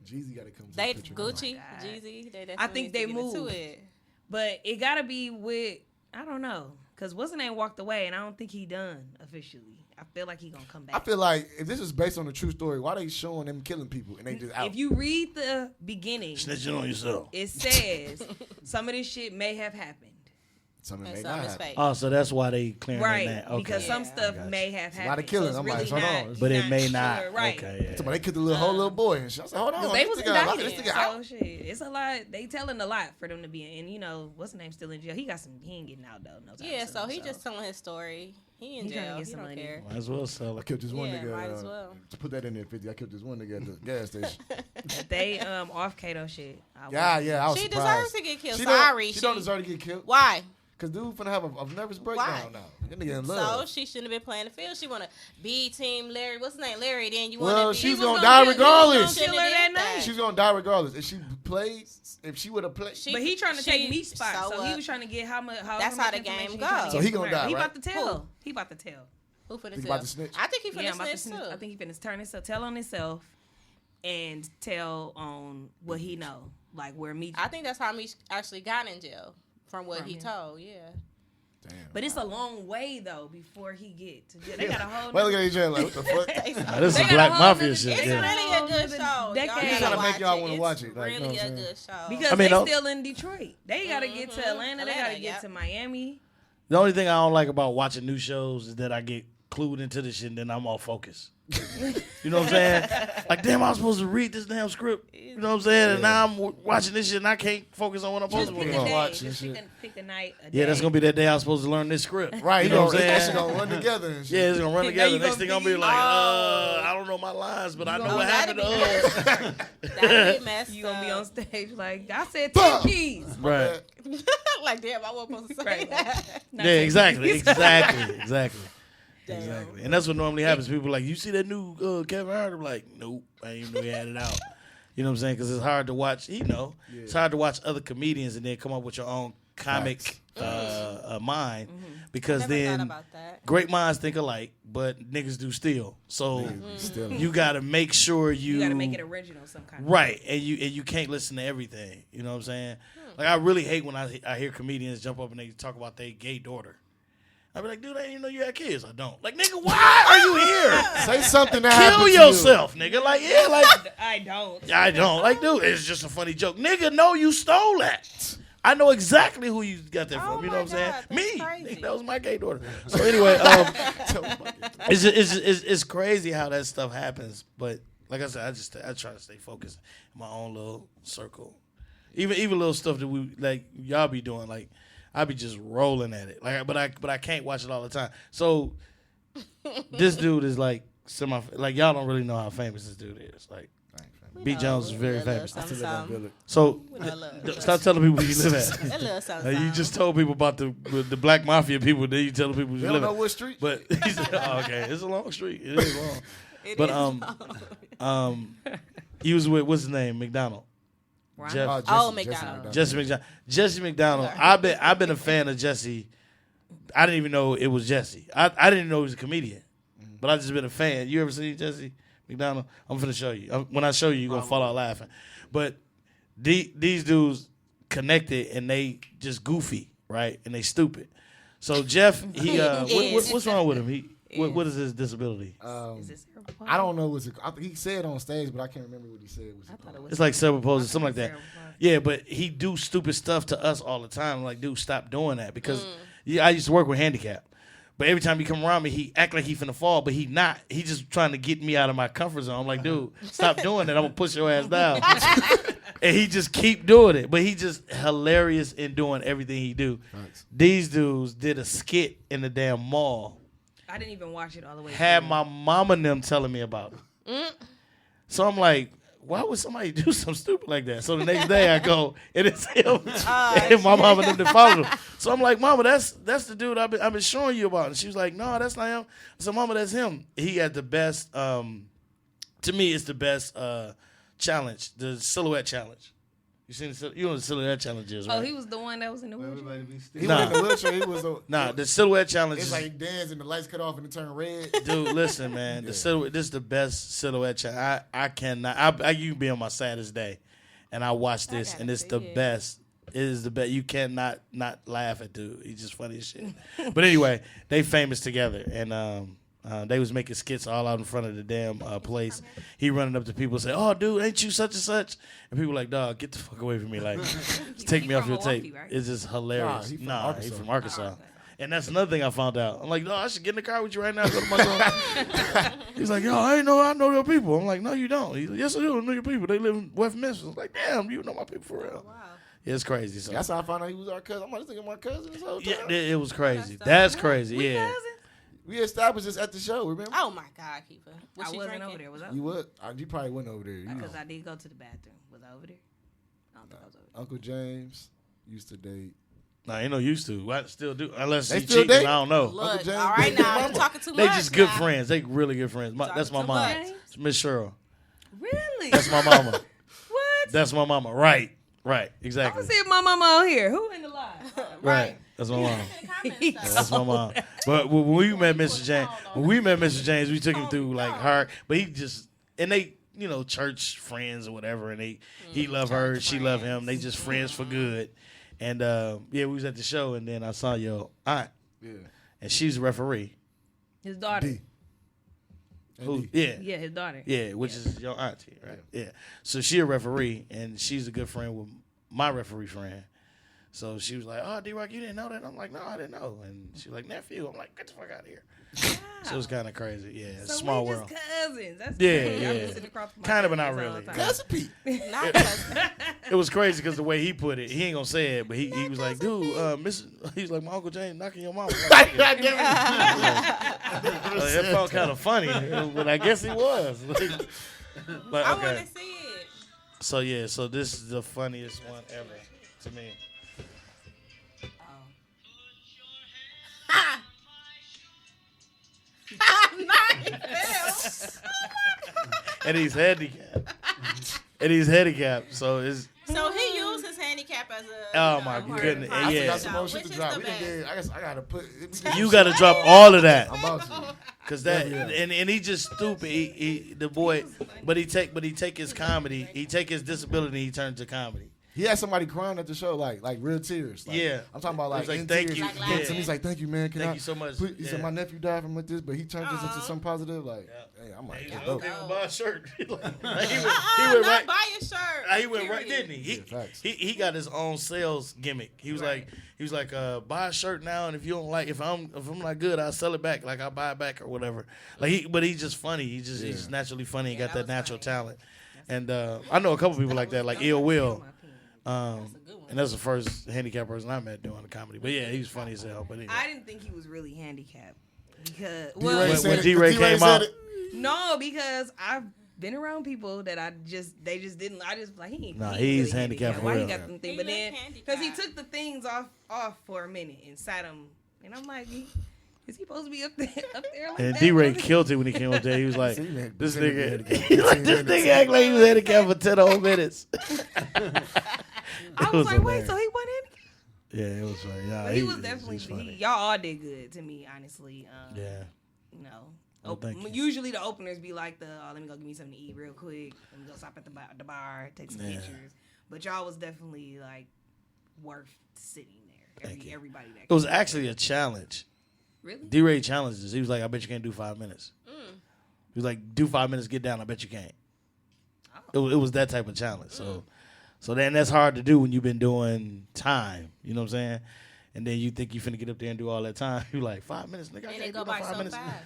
Jeezy got to come to They the picture. Gucci, God. Jeezy. They I think they definitely need to get moved. into it. But it gotta be with I don't know, cause what's the name walked away, and I don't think he done officially. I feel like he gonna come back. I feel like if this is based on a true story, why they showing them killing people and they just out? If you read the beginning, Snitching on yourself. it says some of this shit may have happened. Something And may some not is happen. fake. Oh, so that's why they clearing Right, that. Okay. because some Yeah. stuff Gotcha. may have a happened. lot of killing. So I'm it's like, really hold on. not, But it not may sure, not. Right. Okay. Yeah. Somebody killed the little whole little boy and shit. I said, hold on. Because they this was nigga out. indicted. This nigga out. So shit, it's a lot. They telling a lot for them to be in. And you know, what's the name still in jail? He got some. He ain't getting out though. No time Yeah, soon, so he just telling his story. He in He tryna jail. get He some don't money. care. Might as well sell I it. killed this one Yeah, nigga. might as well. To put that in there, 50. I killed this one nigga at the gas station. But they off Kato shit. Yeah, I was She surprised. deserves to get killed. She Sorry, She don't deserve to get killed. Why? Because dude finna have a nervous breakdown now. That nigga in So love. she shouldn't have been playing the field. She want to be team Larry. What's his name? Larry. Then you Well, want to be. she's He was gonna die kill- he was regardless. gonna kill her that night. She's gonna die regardless. If she played, if she would have played. But he trying to take Meech's spot, so he what? was trying to get how much. That's how the game goes. So he gonna die, He right? about to tell. He about to tell. Who finna Think tell? about to snitch? I think he Yeah, finna I'm about to snitch snitch. too. I think he finna turn himself, tell on himself, and tell on what he know, like where Meech. I think that's how Meech actually got in jail, from what From he him. told. Yeah. Damn. But it's a long way though before he get to jail. They got a whole. Why look at each other like, what the fuck? Now, this They is got a black whole mafia nother- shit. It's Yeah. really a good Another show. Y'all decade. gotta He's trying to make watch y'all it. wanna It's watch it, like, you know really what a I'm good show. Because I mean, they don't- still in Detroit. They gotta get to Atlanta. They gotta Atlanta, get yep. to Miami. The only thing I don't like about watching new shows is that I get clued into the shit and then I'm off focus. You know what I'm saying? Like, damn, I was supposed to read this damn script. You know what I'm saying? And now I'm watching this shit and I can't focus on what I'm supposed Just to pick be a on. day. watch Just and pick a night. A Yeah, that's day. gonna be that day I was supposed to learn this script. Right, You know what I'm that saying? shit gonna run together and shit. Yeah, it's gonna run Now together. you Next gonna thing I'm be- be like, Oh. I don't know my lines, but I know gonna- what happened to us. That'd be messed You gonna be up. on stage like I said 10 keys. Right. Like, damn, I wasn't supposed to say Right. that. Not Yeah, 10 exactly, keys. exactly. Exactly. And that's what normally happens. People are like, you see that new Kevin Hart? I'm like, nope, I didn't even know he had it out. You know what I'm saying? Because it's hard to watch, it's hard to watch other comedians and then come up with your own comic mind. Because Never thought then about that. great minds think alike, but niggas do still. So Still. you got to make sure You gotta make it original some kind of right, and you can't listen to everything. You know what I'm saying? Like I really hate when I hear comedians jump up and they talk about their gay daughter. I'd be like, dude, I didn't even know you had kids. I don't. Like, nigga, why are you here? Say something that Kill happened yourself, nigga. Like, yeah, like, I don't. I don't. Like, dude, it's just a funny joke. Nigga, no, you stole that. I know exactly who you got that from. You know what I'm saying? God, Me. that's crazy. Nigga, that was my gay daughter. So anyway, it's crazy how that stuff happens. But like I said, I try to stay focused in my own little circle. Even little stuff that we like y'all be doing, like I be just rolling at it. Like, but I can't watch it all the time. So this dude is like like y'all don't really know how famous this dude is. Like B. Jones is very famous. I still live on Village. So stop telling people where you live at. That little something. You just told people about the black mafia people. Then you telling people where They you don't live know at. what street. But he said, oh, okay, it's a long street. It is long. He was with what's his name, McDonald. Ron? Jeff. McDonald. Jesse McDonald. Jesse McDonald. I've been a fan of Jesse. I didn't even know it was Jesse. I didn't know he was a comedian, but I just been a fan. You ever seen Jesse McDonald? I'm finna show you. When I show you, you're gonna fall out laughing. But these dudes connected and they just goofy, right? And they stupid. So Jeff, he what's wrong with him? What is his disability? Is this cerebral I don't know what's it. He said on stage, but I can't remember what he said. It's like cerebral palsy, something like that. Yeah, but he do stupid stuff to us all the time. Like, dude, stop doing that because I used to work with handicap. But every time he come around me, he act like he finna fall, but he not. He just trying to get me out of my comfort zone. I'm like, dude, stop doing that. I'm gonna push your ass down. And he just keep doing it. But he just hilarious in doing everything he do. Thanks. These dudes did a skit in the damn mall. I didn't even watch it all the way. Had my mama and them telling me about it. So I'm like, why would somebody do something stupid like that? So the next day I go, and it's him. And my mama and them that followed him. So I'm like, mama, that's the dude I've been showing you about. And she was like, no, that's not him. So mama, that's him. He had the best, to me, it's the best challenge, the silhouette challenge. You know what the silhouette challenge is, right? Oh, he was the one that was in the wheelchair? Everybody be still. He was in the wheelchair. He was. The silhouette challenge It's is like he danced and the lights cut off and it turned red. dude, listen, man. Yeah. The silhouette, this is the best silhouette challenge. I cannot. You can be on my saddest day, and I watch this, and it's the best. It is the best. You cannot not laugh at dude. He's just funny as shit. But anyway, they famous together, and they was making skits all out in front of the damn place. He running up to people and say, "Oh, dude, ain't you such and such?" And people like, "Dog, get the fuck away from me! Like, just take me off your Milwaukee, tape." right? It's just hilarious. Nah, He he from from Arkansas. Arkansas. And that's another thing I found out. I'm like, no, I should get in the car with you right now. Go to my car. He's like, yo, I know your people. I'm like, no, you don't. He's like, yes, I do. I know your people. They live in West Memphis. I'm like, damn, you know my people for real. Wow. Yeah, it's crazy. So. That's how I found out he was our cousin. I'm like, thinking my cousin this whole time. Yeah, it was crazy. That's crazy. We Yeah. cousins? We established this at the show. Remember? Oh my God, Keeper. Was I she wasn't drinking? over there. Was I? You would. You probably went over there. Because I did go to the bathroom. Was I over there? I don't think I was over there. Uncle James used to date. Nah, ain't no used to. I still do. Unless They he still cheating, date? I don't know. Look, James all right dated now, mama. you talking too They much. just good now. friends. They really good friends. That's my too mom. much. It's Miss Cheryl. Really? That's my mama. What? That's my mama. Right. I'm Exactly. gonna see if my mama on here. Who in the live? Right. That's my mom. In the comments, Yeah, though. that's my mom. But when we met Mr. James, we took him through like hard. But he just and they, church friends or whatever, and he loved her, she loved him. They just friends for good. And we was at the show, and then I saw your aunt, Yeah. and she's a referee. His daughter. D. Who? D. Yeah. Yeah, his daughter. Yeah, which is your auntie, right? Yeah. So she a referee, and she's a good friend with my referee friend. So she was like, "Oh, D-Rock, you didn't know that?" I'm like, "No, I didn't know." And she was like, "Nephew." I'm like, "Get the fuck out of here." So it was kind of crazy. Yeah, it's a So small we world. just cousins. That's Yeah, crazy. I'm yeah. just sitting across from my Kinda, but not cousins all really. the time. Cousin Pete. Not cousin. It was crazy because the way he put it, he ain't gonna say it, but he was like, "Dude, he was like, my Uncle James knocking your mama." Like, it felt kind of funny, but I guess he was. But I okay. want to see it. So yeah, so this is the funniest one ever to me. And he's handicapped. So it's So he used his handicap as a. Oh, my goodness. I still Yeah. got some more shit Which to is drop. the We done best? did. I gotta put. you got to drop all of that. I'm about to. Cause that Yeah. and he just stupid. He the boy, but he take his comedy. He take his disability. He turns to comedy. He had somebody crying at the show, like real tears. Like, Yeah. I'm talking about like, He was like, in thank tears. you. Like He came to laughing. me, he's like, thank you, man. Thank you so much. He said, my nephew died from like this, but he turned this into something positive. Like, hey, I'm like, He that's was dope. okay with buy a shirt. he went not right. buy a shirt. He went right, period. didn't he? Yeah, facts. He got his own sales gimmick. He was like, buy a shirt now, and if you don't like, if I'm not good, I'll sell it back. Like I'll buy it back or whatever. Like but he's just funny. He's just naturally funny. He got that was natural funny. talent. And I know a couple people like that, like Ill Will. That's a good one. And that's the first handicapped person I met doing the comedy. But yeah, he was funny as hell. But anyway. I didn't think he was really handicapped because When D-Ray came out, no, because I've been around people that they just didn't. I just like he. Nah, he he's handicapped for Why real. he got them thing? He But look then handicapped. because he took the things off for a minute and sat him, and I'm like, is he supposed to be up there like and that? D-Ray killed it when he came up there. He was like, See, man, this this nigga, nigga he like, this nigga act like he was handicapped for 10 whole minutes. I was like, wait, so he wasn't handicapped? Yeah, it was funny. Nah, But he was definitely. funny. Y'all all did good to me, honestly. Yeah. You know. Oh, thank you. Usually the openers be like let me go get me something to eat real quick. Let me go stop at the bar, take some pictures. But y'all was definitely like worth sitting there. Everybody that It was actually a challenge. really. D-Ray challenged us. He was like, I bet you can't do 5 minutes. He was like, do 5 minutes, get down. I bet you can't. It was that type of challenge. So then that's hard to do when you've been doing time. You know what I'm saying? And then you think you finna get up there and do all that time. You like 5 minutes, nigga. I And can't it go do no by 5 so minutes. fast.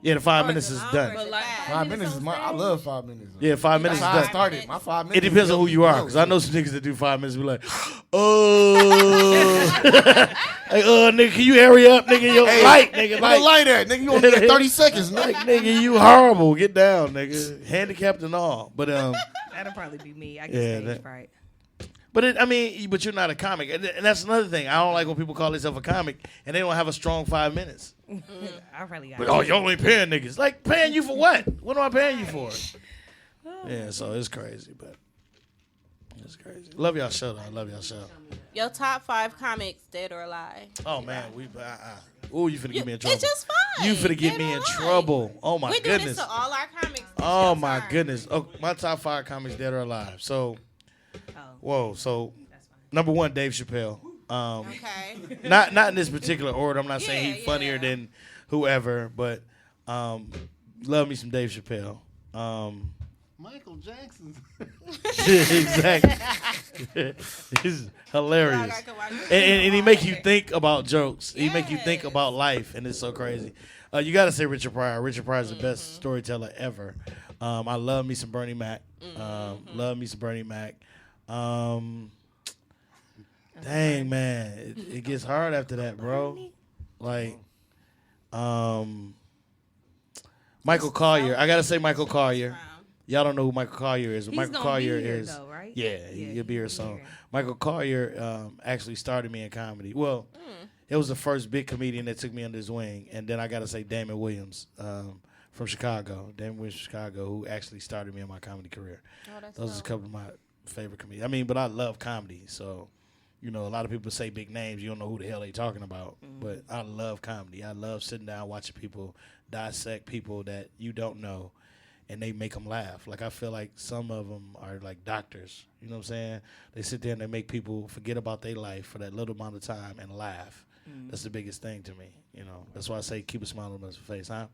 Yeah, the 5 Or minutes the is longer done. is But like, fast. 5 minutes is I love 5 minutes. Yeah, 5 minutes is That's how I done. started. My 5 minutes. It depends on who you are, because I know some niggas that do 5 minutes be like, oh, like, nigga, can you hurry up, nigga? Yo, light, nigga, Where the light. light at, nigga? You only get 30 seconds, Like, nigga. nigga, you horrible. Get down, nigga. Handicapped and all. But that'll probably be me. I get Yeah, stage that- fright. but you're not a comic, and that's another thing. I don't like when people call themselves a comic and they don't have a strong 5 minutes. I probably got. But y'all ain't paying niggas. Like paying you for what? What am I paying you for? Yeah, so it's crazy, but it's crazy. Love y'all show though. I love y'all show. Your top 5 comics, dead or alive. Oh man, oh, you finna get me in trouble. It's just fun. You finna get Dead me or in alive. trouble. Oh my We do this goodness. to all our comics. It's Oh your my turn. goodness. Oh, my top 5 comics dead or alive. So, whoa. So, That's fine. number 1, Dave Chappelle. Okay. Not in this particular order. I'm not saying he's Yeah, funnier yeah. than whoever, but love me some Dave Chappelle. Michael Jackson. Exactly. He's hilarious. And he make you think about jokes. He make you think Yes. about life, and it's so crazy. You got to say Richard Pryor. Richard Pryor is the best storyteller ever. I love me some Bernie Mac. Love me some Bernie Mac. Dang, man. It gets hard after that, bro. Like, Michael Collier. I got to say Michael Collier. Y'all don't know who Michael Collier is. But He's Michael gonna Collier be here, is, though, right? yeah, he'll be here soon. Michael Collier actually started me in comedy. Well, it was the first big comedian that took me under his wing, and then I got to say Damon Williams from Chicago. Damon Williams from Chicago, who actually started me in my comedy career. Those are a couple of my favorite comedians. I mean, but I love comedy, so you know, a lot of people say big names. You don't know who the hell they talking about, but I love comedy. I love sitting down watching people dissect people that you don't know. And they make them laugh. Like, I feel like some of them are like doctors. You know what I'm saying? They sit there and they make people forget about their life for that little amount of time and laugh. That's the biggest thing to me. You know, that's why I say keep a smile on your face, huh?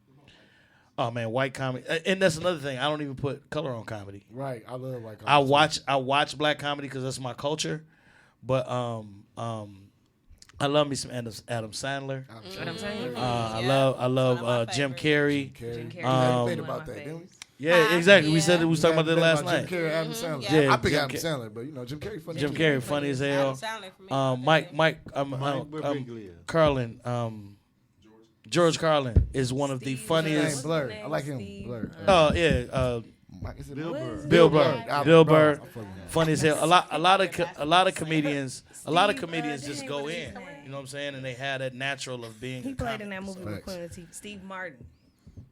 Oh man, white comedy, and that's another thing. I don't even put color on comedy. Right, I love like. I watch black comedy because that's my culture, but I love me some Adam Sandler. Adam Sandler. I One love of my Jim favorites. Carrey. Jim Carrey. We had a debate One of about my that, didn't we? favorites. Yeah, exactly. We Yeah. said we was talking about that last night. Jim Carrey, Adam Sandler. Yeah. Yeah, I pick Jim Adam Car- Sandler, but you know Jim Carrey funny. Jim too. Carrey funny as hell. Adam Sandler for me all day. Mike, Mike Birbiglia. Carlin, George Carlin is one of the His name funniest. Blur. I like him. Steve, Blur. Oh yeah, Mike, is it Bill What Burr. is Bill it? Burr. I- Bill bro, Burr, I fuck with him. funny as hell. A lot of comedians, Steve, just dang, go what is in. his name? You know what I'm saying? And they had that natural of being. He a played in comic. that movie with Facts. Queen Latifah. Steve Martin.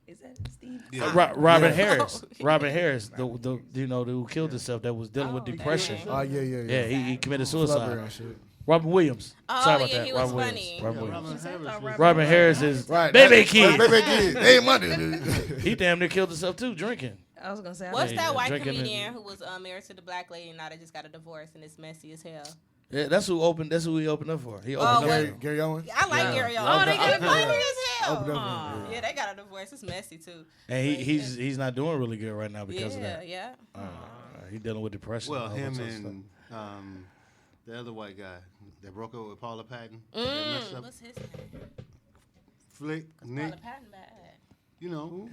Is that Steve? Yeah. Robin Harris. Robin Harris, the you know who killed himself that was dealing with Oh, depression. okay. Oh yeah. Yeah, he committed Flubber suicide. and shit. Robin Williams. Oh, Sorry about yeah, that. he was Robin funny. Williams. Robin Williams. Robin Harris was- Robin Harris is Right. Baby Kid. Kid. Baby Kid. They ain't money. He damn near killed himself too, drinking. I was gonna say. What's that white drinking comedian who was married to the black lady and now they just got a divorce and it's messy as hell? Yeah, that's who he opened up for. He opened up. Gary Owens. I like Yeah. Gary Oh, Owens. they got a funny divorce. as hell. Opened up for him. Yeah, they got a divorce. It's messy too. And he's not doing really good right now because of that. Yeah. He's dealing with depression. Well, and all him that stuff. and the other white guy that broke up with Paula Patton. What's his name? Flick, Nick. Paula Patton bad. You know,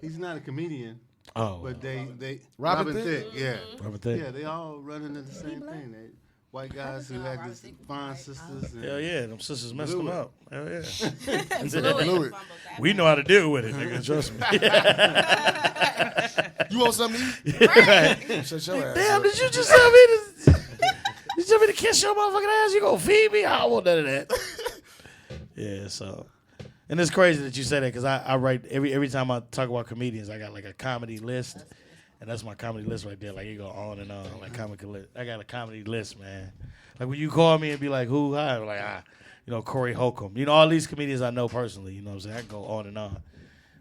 he's not a comedian, Oh, but they Robin Robin Thicke? Thicke, yeah. Robert Thicke. Yeah, they all running into the same thing. They white guys who had these fine sisters. And Hell yeah, them sisters messed Blew him it. up. Hell yeah. Blew it. We know how to deal with it, nigga. Trust me. You want something to eat? Right. Shut your ass Damn, up. did you just tell me to? You tell me to kiss your motherfucking ass? You gonna feed me? I don't want none of that. Yeah, so. And it's crazy that you say that because I write every time I talk about comedians, I got like a comedy list, and that's my comedy list right there. Like it go on and on, like comical list. I got a comedy list, man. Like when you call me and be like, "Who?" I'm like, Corey Holcomb. You know, all these comedians I know personally. You know what I'm saying? I can go on and on.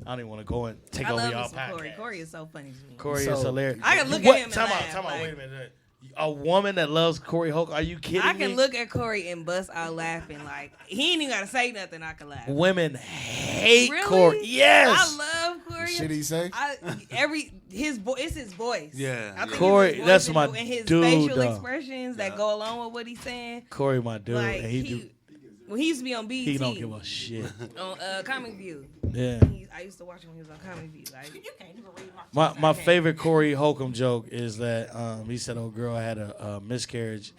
I don't even want to go and take I over love y'all me some Corey. podcast. Corey is so funny to me. Corey So- is hilarious. I can look at What? him and Time laugh, out. like- Wait a minute. A woman that loves Corey Holcomb? Are you kidding me? I can look at Corey and bust out laughing. Like he ain't even gotta say nothing. I can laugh. Women hate Really? Corey. Yes. I love Corey. Shit he say? It's his voice. Yeah, I think it's Corey, his voice that's and my and his dude, facial though. expressions that go along with what he's saying. Corey, my dude, Like and he used to be on BET. he don't give a shit. On Comic View. Yeah. I used to watch him when he was on Comic View. Like You can't even read my My favorite Corey Holcomb joke is that he said, "Oh, girl had a miscarriage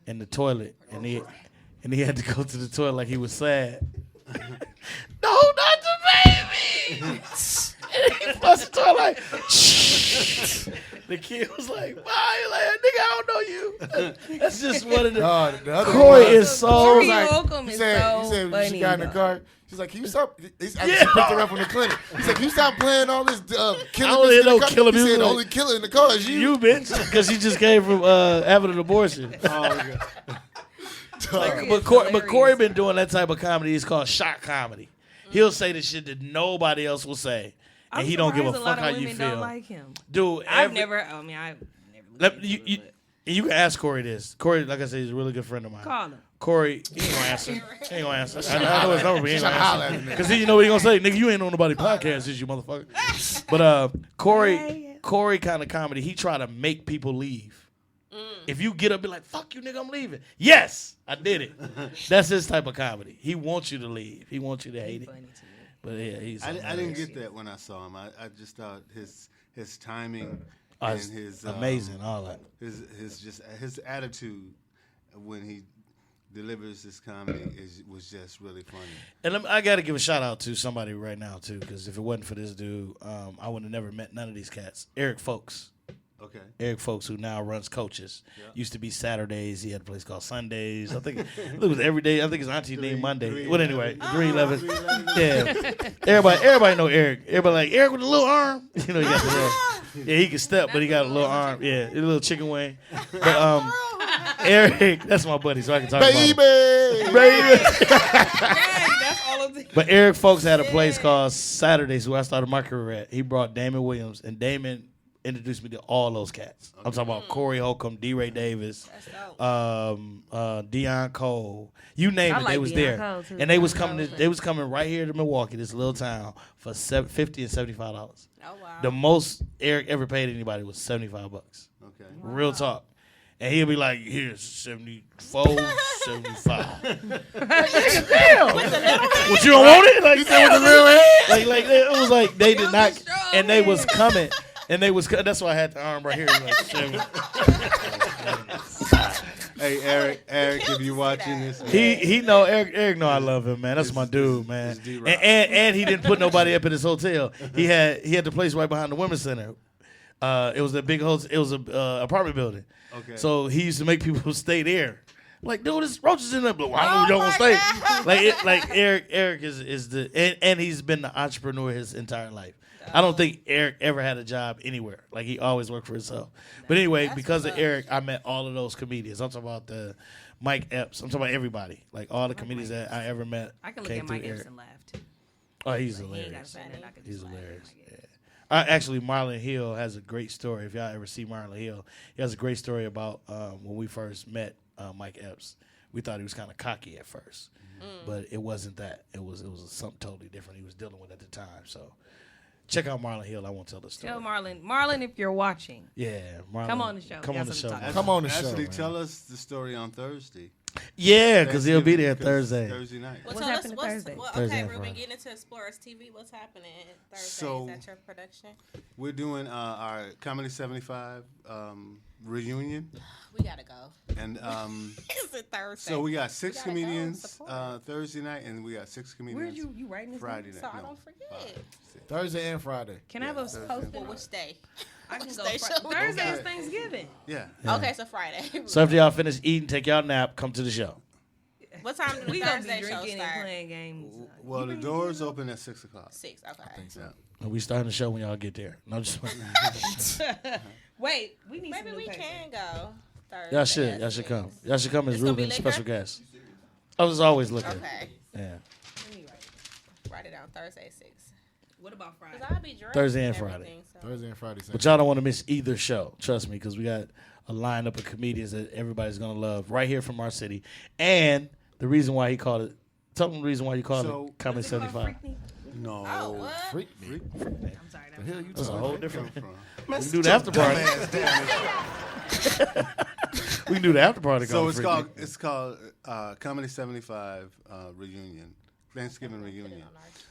in the toilet, and he had to go to the toilet like he was sad. No, not the baby. And he flushed the toilet like, shh. The kid was like, "Bye." He's like, "Nigga, I don't know you." That's just one of the. The other Corey one- is so. Corey like, Holcomb he is said, so he said when funny. she got in the dog. car, she's like, "Can you stop?" She picked her up from the clinic. He said, "Can you stop playing all this I killer don't music hear in no the car?" killer He said, music. "The only killer in the car is you." You bitch, because she just came from having an abortion. Corey But is Corey hilarious. been doing that type of comedy. It's called shock comedy. He'll say the shit that nobody else will say, and I'm he don't give a surprised fuck lot how of you women feel. Don't like him. Dude, I've never looked into it, you can ask Corey this. Corey, like I said, he's a really good friend of mine. but call him. Corey, he ain't gonna answer. He ain't gonna answer. I know his number, but he ain't gonna Holla answer. at me. Because you know what he gonna say? Nigga, you ain't on nobody podcast, is you motherfucker? But Corey kind of comedy, he try to make people leave. If you get up and be like, "Fuck you, nigga, I'm leaving." Yes, I did it. That's his type of comedy. He wants you to leave. He wants you to hate it. Funny to me. But yeah, he's. I didn't hilarious. get that when I saw him. I just thought his timing Oh, and it's his amazing, all that. his attitude when he delivers this comedy was just really funny. And I got to give a shout out to somebody right now too, because if it wasn't for this dude, I would have never met none of these cats. Eric Folks. Okay. Eric Folks, who now runs Coaches, used to be Saturdays. He had a place called Sundays. I think it was every day. I think his auntie named Monday. Well, anyway, 311. Yeah, everybody know Eric. Everybody like Eric with a little arm. You know, he got the yeah, he can step, but he got a little arm. Yeah, a little chicken wing. But Eric, that's my buddy, so I can talk about him. Baby. That's all of the. But Eric Folks had a place called Saturdays where I started my career at. He brought Damon Williams, and Damon introduced me to all those cats. I'm talking about Corey Holcomb, D. Ray Davis, Deion Cole. You name I it, like they was Deion there. Cole, too. And they was Deion coming Cole's they was coming right here to Milwaukee, this little town, for $50 and $75. Oh wow. The most Eric ever paid anybody was $75. Okay. Real talk. And he'll be like, "Here's 74, 75. Damn. What, you don't want it? Like, said with the little hand? like it was like they did not, the strong and they was hand. coming, and they was. That's why I had the arm right here. Like, 70. Hey Eric, if you're watching this, man, He know Eric know I love him, man. That's my dude, man. it's D-Rock. And he didn't put nobody up at his hotel. He had the place right behind the women's center. It was a big hotel. It was a apartment building. Okay. So he used to make people stay there. Like, dude, this roaches in there. But why don't y'all stay? Like Eric is the and he's been the entrepreneur his entire life. I don't think Eric ever had a job anywhere. Like, he always worked for himself. But anyway, because of Eric, I met all of those comedians. I'm talking about the Mike Epps. I'm talking about everybody. Like, all the comedians that I ever met I can look came at through Mike Epps Eric. and laugh too. Oh, he's He ain't gotta hilarious. say nothing. I can He's just laugh at hilarious. Mike Epps. Actually, Marlon Hill has a great story. If y'all ever see Marlon Hill, he has a great story about when we first met Mike Epps. We thought he was kind of cocky at first, but it wasn't that. It was something totally different he was dealing with at the time. So check out Marlon Hill. I won't tell the story. Tell Marlon, if you're watching. Yeah, Marlon. Come on the show. Come We on got the show. something to talk Come on the show. Actually, man. tell us the story on Thursday. Yeah, because he'll be there Thanksgiving, because Thursday. Thursday night. Well, What's tell us happening Thursday? Thursday okay, and Ruben, Friday. getting into Explorers TV. What's happening Thursday? So- Is that your production? We're doing our Comedy 75 reunion, We gotta go. and It's a Thursday. so we got 6 gotta go comedians support. Thursday night, and we got 6 comedians Where'd you writing this Friday down? night. so I No, don't forget. Thursday and Friday. Can I have a post? Well, which day? I can go. Stay show. Thursday is Okay. Thanksgiving. Yeah. Okay, so Friday. So after y'all finish eating, take y'all nap, come to the show. What time do the We gonna be Thursday show drinking and start? playing games. Well, the doors open at 6 o'clock. 6. Okay. Yeah. And we starting the show when y'all get there. No, just Wait, we need Maybe some new we paper. can go. Thursday y'all should. at Y'all should 6. come. Y'all should come as It's gonna be Ruben's liquor? special guest. I was always looking. Okay. Yeah. Let me Write it down. Thursday 6. What about Friday? Cause I'll be drunk. Thursday and everything, Friday. So. Thursday and Friday. But y'all don't want to miss either show. Trust me, because we got a lineup of comedians that everybody's gonna love right here from our city. And the reason why he called it. Tell them the reason why you called So- it Comedy 75. No. Oh, what? Freak me. I'm sorry. That The hell you That's a talking whole about? different. From? We can do the after party. We can do the after party. So called it's called Comedy 75 reunion, Thanksgiving reunion.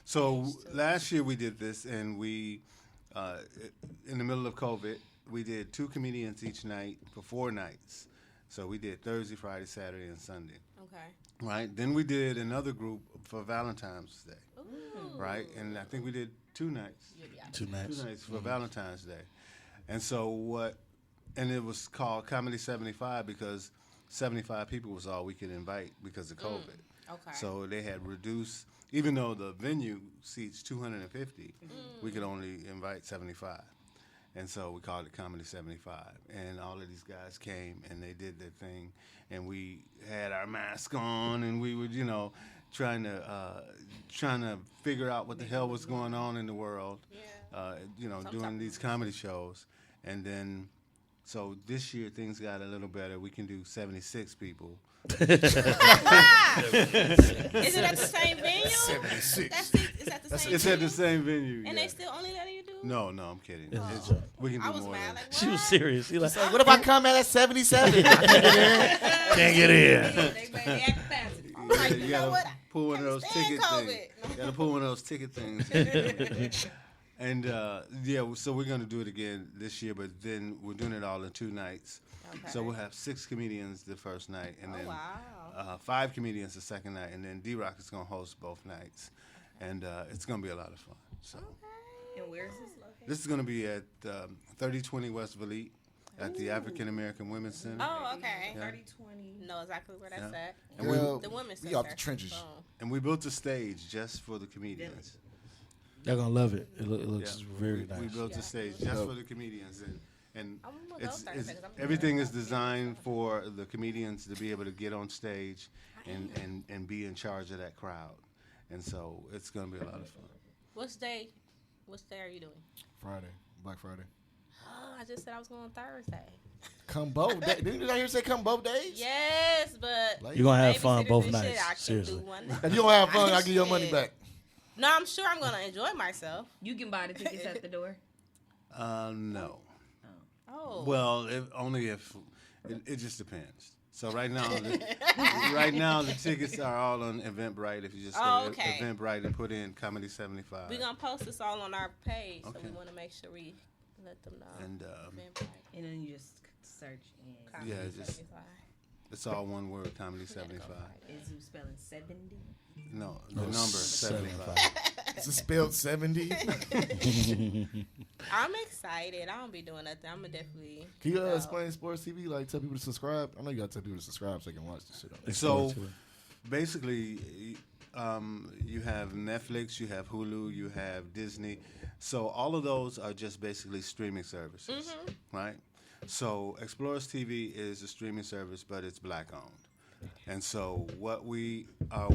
So last year we did this, and we in the middle of COVID, we did 2 comedians each night for 4 nights. So we did Thursday, Friday, Saturday, and Sunday. Okay. Right. Then we did another group for Valentine's Day. Ooh. Right. And I think we did 2 nights. Yeah. 2 nights. 2 nights for Valentine's Day. And so and it was called Comedy 75 because 75 people was all we could invite because of COVID. Okay. So they had reduced, even though the venue seats 250, we could only invite 75. And so we called it Comedy 75. And all of these guys came and they did their thing. And we had our mask on and we were, trying to figure out what the hell was going on in the world. Yeah. Doing these comedy shows. And then, so this year things got a little better. We can do 76 people. Is it at the same venue? 76. That's it. It's at the same. It's at the same venue. And yeah. they still only letting you do? No, I'm kidding. We can I do was more mad. than Like, She was what? serious. He like, What if I come at 77? can't get in. They made the capacity. Like, you you know gotta what? pull one of those Stand ticket COVID. things. You gotta pull one of those ticket things. And so we're gonna do it again this year, but then we're doing it all in 2 nights. Okay. So we'll have 6 comedians the first night, and Oh, then wow. 5 comedians the second night, and then D-Rock is gonna host both nights, and it's gonna be a lot of fun. So And where's this located? this is gonna be at 3020 West Valete at the African American Women's Center. Oh, okay. 3020. Know exactly where that's Yeah. at. And Girl, The women's we center. off the trenches. Boom. And we built a stage just for the comedians. Y'all gonna love it. It looks Yeah. very We nice. built a stage just for the comedians, and I'm gonna go it's Thursday 'cause I'm everything is doing it. designed for the comedians to be able to get on stage and be in charge of that crowd, and so it's gonna be a lot of fun. Which day are you doing? Friday. Black Friday. Oh, I just said I was going Thursday. Come both days. Didn't I hear say come both days? Yes, but Like, You're gonna have fun babysitters both and shit, nights. I can Seriously. do one. if you don't have fun, I'll give you your money Shit. back. No, I'm sure I'm gonna enjoy myself. You can buy the tickets at the door. No. Oh. Well, only if it just depends. So right now, the tickets are all on Eventbrite. If you just go to okay. Eventbrite and put in Comedy 75, We're gonna post this all on our page, so Okay. we want to make sure we let them know. and Eventbrite, And then you just search in. Comedy Yeah, just- 75. it's all one word, Comedy 75. Is you spelling 70? No, the number 75. Is it spelled 70? I'm excited. I don't be doing nothing. I'm gonna definitely. Can you go. explain Sports TV? Like, tell people to subscribe? I know you got to tell people to subscribe so they can watch the shit. So basically, you have Netflix, you have Hulu, you have Disney. So all of those are just basically streaming services, right? So Explorers TV is a streaming service, but it's black owned. And so what we are,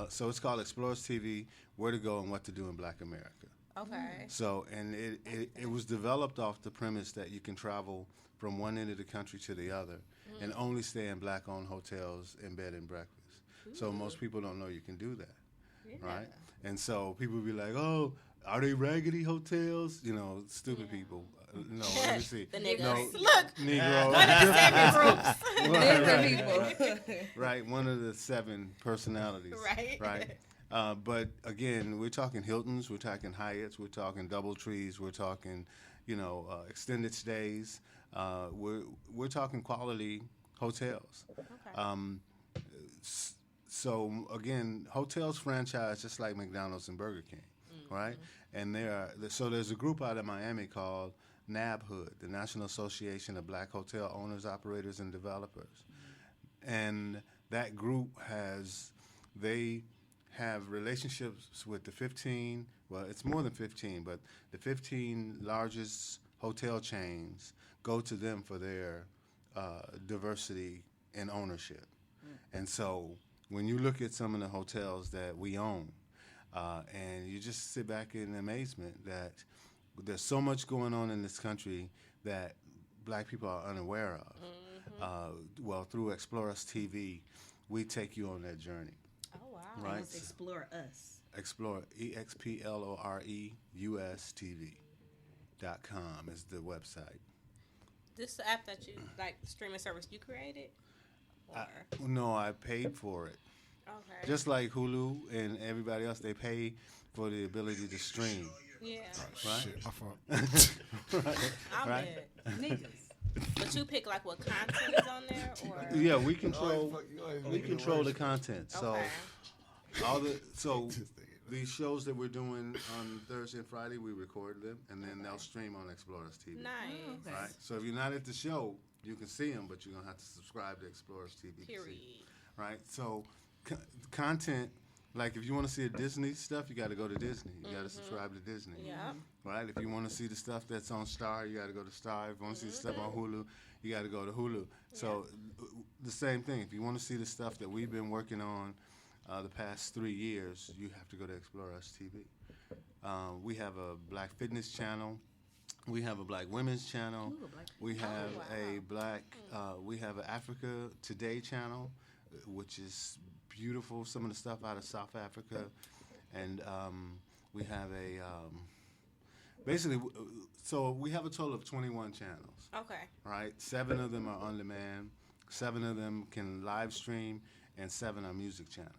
so it's called Explorers TV, Where to Go and What to Do in Black America. Okay. So, and it was developed off the premise that you can travel from one end of the country to the other and only stay in black-owned hotels and bed and breakfast. So most people don't know you can do that, right? And so people be like, oh, are they raggedy hotels? You know, stupid people. No, let me see. The niggas. No, Look. Negro. One of the 7 groups. Right, right, one of the 7 personalities. Right. Right. But again, we're talking Hiltons, we're talking Hyatts, we're talking DoubleTrees, we're talking, extended stays. We're talking quality hotels. Okay. So again, hotels franchise just like McDonald's and Burger King, right? And there's a group out of Miami called NABHOOD, the National Association of Black Hotel Owners, Operators, and Developers. And that group they have relationships with the 15, well, it's more than 15, but the 15 largest hotel chains go to them for their diversity in ownership. And so when you look at some of the hotels that we own, and you just sit back in amazement that there's so much going on in this country that black people are unaware of. Well, through Explore Us TV, we take you on that journey. Oh, wow. Right? Let's explore us. Explore, EXPLORE.com is the website. This app that you, like, streaming service you created? Or? No, I paid for it. Okay. Just like Hulu and everybody else, they pay for the ability to stream. Yeah. Right? Shit, my fault. I'm Right? good. Niggas. But you pick, like, what content is on there? Or? Yeah, we control the content. So Okay. these shows that we're doing on Thursday and Friday, we record them, and then they'll stream on Explorers TV. Nice. Right. So if you're not at the show, you can see them, but you're gonna have to subscribe to Explorers TV. Period. Right. So content, like if you want to see the Disney stuff, you got to go to Disney. You got to subscribe to Disney. Yeah. Right. If you want to see the stuff that's on Star, you got to go to Star. If you want to see the stuff on Hulu, you got to go to Hulu. So the same thing. If you want to see the stuff that we've been working on the past 3 years, you have to go to Explore Us TV. We have a Black Fitness channel. We have a Black Women's channel. We have a Black. We have an Africa Today channel, which is beautiful. Some of the stuff out of South Africa, and we have a basically. So we have a total of 21 channels. Okay. Right, 7 of them are on demand. 7 of them can live stream, and 7 are music channels.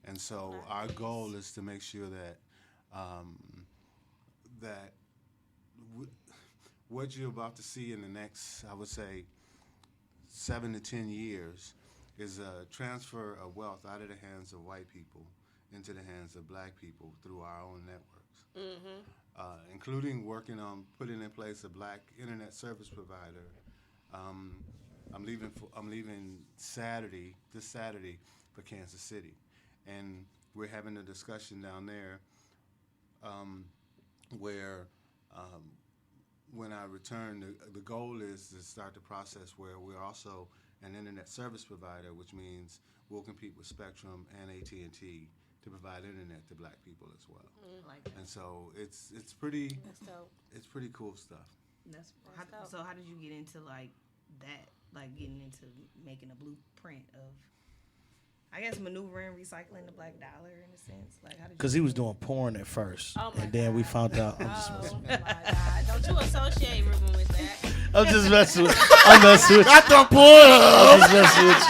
And so our goal is to make sure that what you're about to see in the next, I would say, 7 to 10 years is a transfer of wealth out of the hands of white people into the hands of black people through our own networks, including working on putting in place a black internet service provider. I'm leaving this Saturday for Kansas City, and we're having a discussion down there where when I return, the goal is to start the process where we're also an internet service provider, which means we'll compete with Spectrum and AT&T to provide internet to black people as well. Like that. And so it's pretty That's dope. it's pretty cool stuff. So how did you get into like that? Like getting into making a blueprint of, I guess, maneuvering, recycling the black dollar in a sense. Like how did you? Because he was doing porn at first, Oh my and then we God. found out. Oh my God! Don't you associate Ruben with that? I'm just messing with. I'm messing with. Not the porn. I'm just messing with you.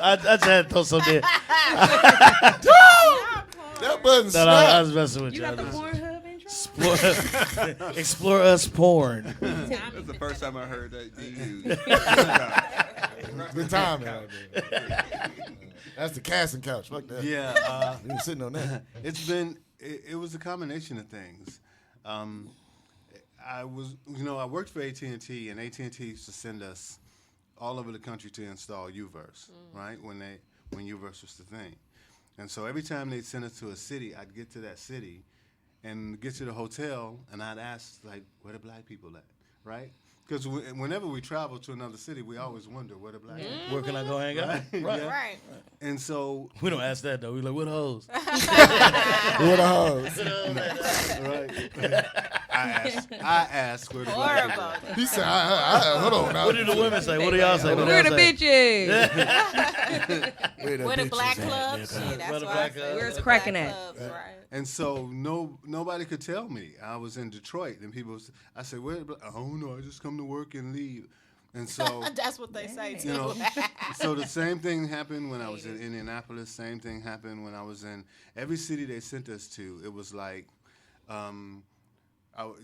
I just had to throw something in. That button No, I was messing with You you. got the Pornhub intro? Explore us porn. That's the first time I heard that being used. Good time out there. That's the casting couch. Fuck that. Yeah, We been sitting on that. it was a combination of things. I worked for AT&T, and AT&T used to send us all over the country to install UVerse, right? When UVerse was the thing. And so every time they'd send us to a city, I'd get to that city and get to the hotel, and I'd ask, like, where the black people at, right? Because whenever we travel to another city, we always wonder where the black people Where can I go hang out? Right. Right. Yeah. Right. And so, We don't ask that though. We like, what hoes? What a hoes. right. I ask where the black people Horrible. He said, hold on now. What do the women say? What do y'all say? What do Where y'all the say? bitches? Where Where the bitches black at? clubs? Yeah, Yeah, that's where the what black I say. clubs? Where's The cracking black at? clubs, right. And so nobody could tell me. I was in Detroit, and I said, "Where?" I don't know. I just come to work and leave. And so, That's what they say too. you know, so the same thing happened when I was in Indianapolis. Same thing happened when I was in every city they sent us to. It was like,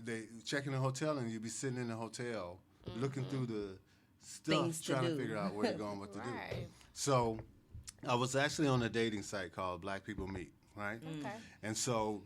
they check in a hotel, and you'd be sitting in the hotel looking through the stuff, Things to trying to do. figure out where to go and what to do. Right. So, I was actually on a dating site called Black People Meet, right? Okay. And so,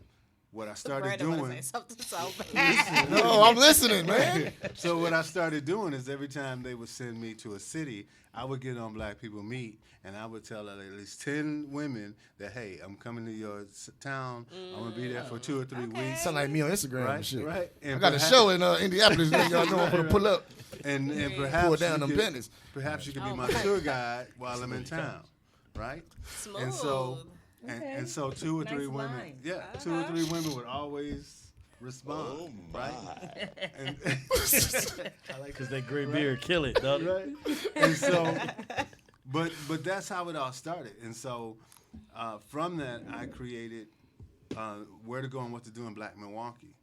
what I started Brandon wanna doing. say something so bad. No, I'm listening, man. So what I started doing is every time they would send me to a city, I would get on Black People Meet, and I would tell at least 10 women that, hey, I'm coming to your town. I'm going to be there for 2 or 3 weeks. Sound like me on Instagram and Right, shit. right. I And got a perhaps- show in Indianapolis that y'all know I'm going to pull up. And Pull perhaps down you them could, business. perhaps you could be Oh, my my. tour guide while I'm in town, right? Smooth. And so, Okay. and so 2 or Nice 3 women, line. yeah, 2 or 3 women would always respond, right? And, Because that gray beard kill it, dog. right? And so, but that's how it all started. And so, from that, I created Where to Go and What to Do in Black Milwaukee,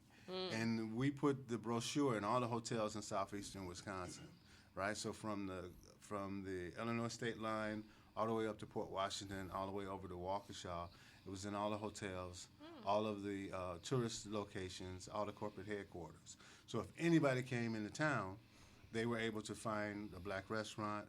and we put the brochure in all the hotels in southeastern Wisconsin, right? So from the Illinois state line all the way up to Port Washington, all the way over to Waukesha. It was in all the hotels, all of the tourist locations, all the corporate headquarters. So if anybody came into town, they were able to find a black restaurant,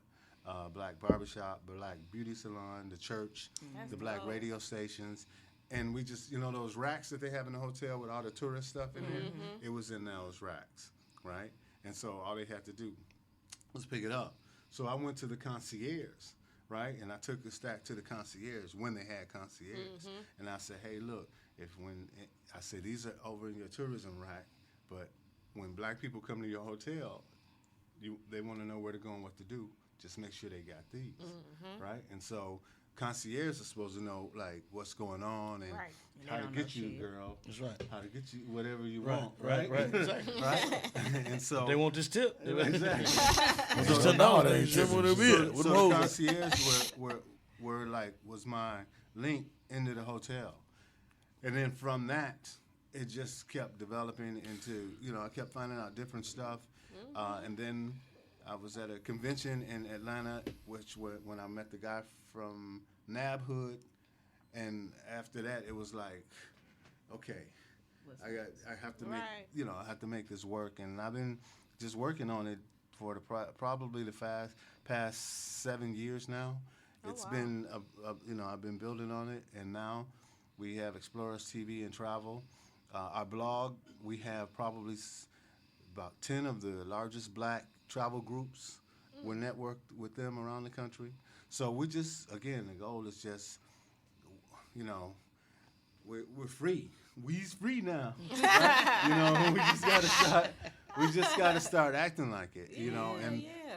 black barbershop, black beauty salon, the church, That's the black dope. radio stations. And we just, those racks that they have in the hotel with all the tourist stuff in there, it was in those racks, right? And so all they had to do was pick it up. So I went to the concierge, right? And I took the stack to the concierge when they had concierge. And I said, hey, look, I said, these are over in your tourism rack, but when black people come to your hotel, they want to know where to go and what to do. Just make sure they got these, right? And so concierge is supposed to know, like, what's going on and Right. how They to don't get know you, shit. girl. That's right. How to get you whatever you Right, want, right, right? exactly. Right? And so They want this tip. exactly. Just to know they ain't tripping with it is. With So the Moses. concierge was my link into the hotel, and then from that it just kept developing into I kept finding out different stuff, and then I was at a convention in Atlanta, when I met the guy from Nabhood, and after that it was like, okay, I have to make Right. I have to make this work, and I've been just working on it for probably the past 7 years now. It's wow. been I've been building on it, and now we have Explorers TV and Travel. Our blog, we have probably about 10 of the largest black travel groups. We're networked with them around the country. So we just, again, the goal is just, we're free. We's free now. Right? We just gotta start acting like it,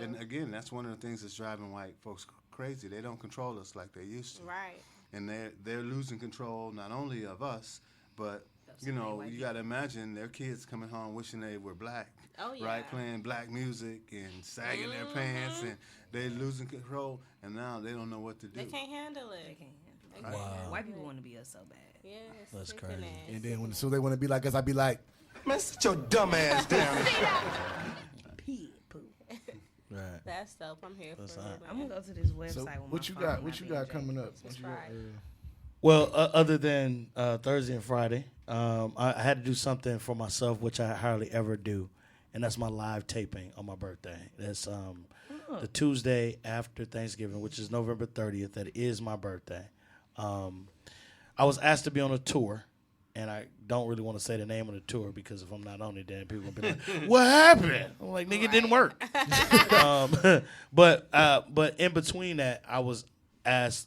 and again, that's one of the things that's driving white folks crazy. They don't control us like they used to. Right. And they're losing control not only of us, but you got to imagine their kids coming home wishing they were black, Oh, yeah. right? Playing black music and sagging their pants, and they're losing control. And now they don't know what to do. They can't handle it. They can't handle They it. can't handle White people it. want to be us so bad. Yes, That's kicking crazy. ass. And then so they want to be like us, I be like, Man, sit your dumb ass down. Pig poo. Right. That's dope. I'm here That's for all it. right. I'm gonna go to this website. so with what you my phone, got? What not you being got jacked. coming up? What you got, Friday. Well, other than Thursday and Friday, I had to do something for myself, which I hardly ever do, and that's my live taping on my birthday. That's the Tuesday after Thanksgiving, which is November 30th. That is my birthday. I was asked to be on a tour, and I don't really want to say the name of the tour because if I'm not on it, then people will be like, "What happened?" I'm like, "Nigga, it didn't work." But in between that, I was asked,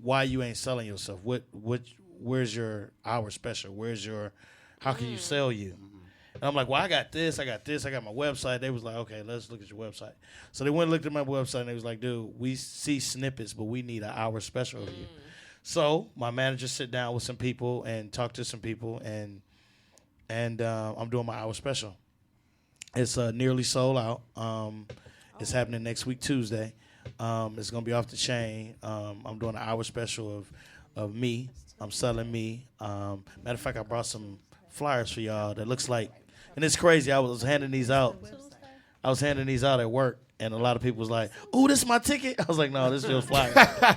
why you ain't selling yourself? Where's your hour special? How can you sell you? And I'm like, well, I got this, I got my website. They was like, okay, let's look at your website. So they went and looked at my website, and they was like, dude, we see snippets, but we need an hour special of you. So my manager sit down with some people and talk to some people, and I'm doing my hour special. It's nearly sold out. It's happening next week, Tuesday. It's going to be off the chain. I'm doing an hour special of me. I'm selling me. Matter of fact, I brought some flyers for y'all that looks like, and it's crazy. I was handing these out. At work, and a lot of people was like, "Ooh, this is my ticket." I was like, "No, this is your flyer." I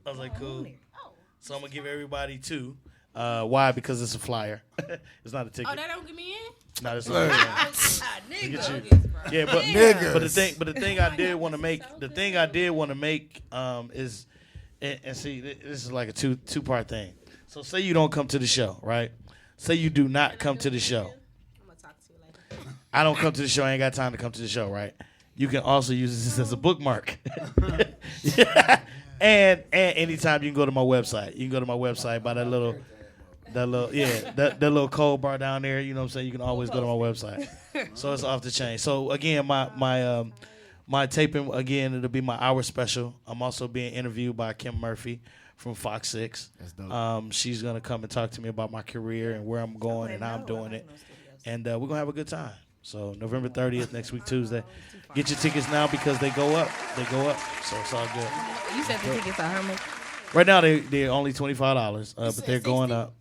was like, "Cool." So I'm gonna give everybody two. Why? Because it's a flyer. It's not a ticket. Oh, that don't get me in? No, it's not. Yeah, but the thing I did want to make is, and see, this is like a two-part thing. So say you don't come to the show, right? Say you do not come to the show. I'm gonna talk to you later. I don't come to the show. I ain't got time to come to the show, right? You can also use this as a bookmark. And anytime you can go to my website. You can go to my website by that little code bar down there. You know what I'm saying? You can always go to my website. So it's off the chain. So again, my taping, again, it'll be my hour special. I'm also being interviewed by Kim Murphy from Fox 6. That's dope. She's going to come and talk to me about my career and where I'm going and how I'm doing it. And we're going to have a good time. So November 30th, next week, Tuesday. Get your tickets now because they go up. So it's all good. You said the tickets are how much? Right now, they're only $25, but they're going up.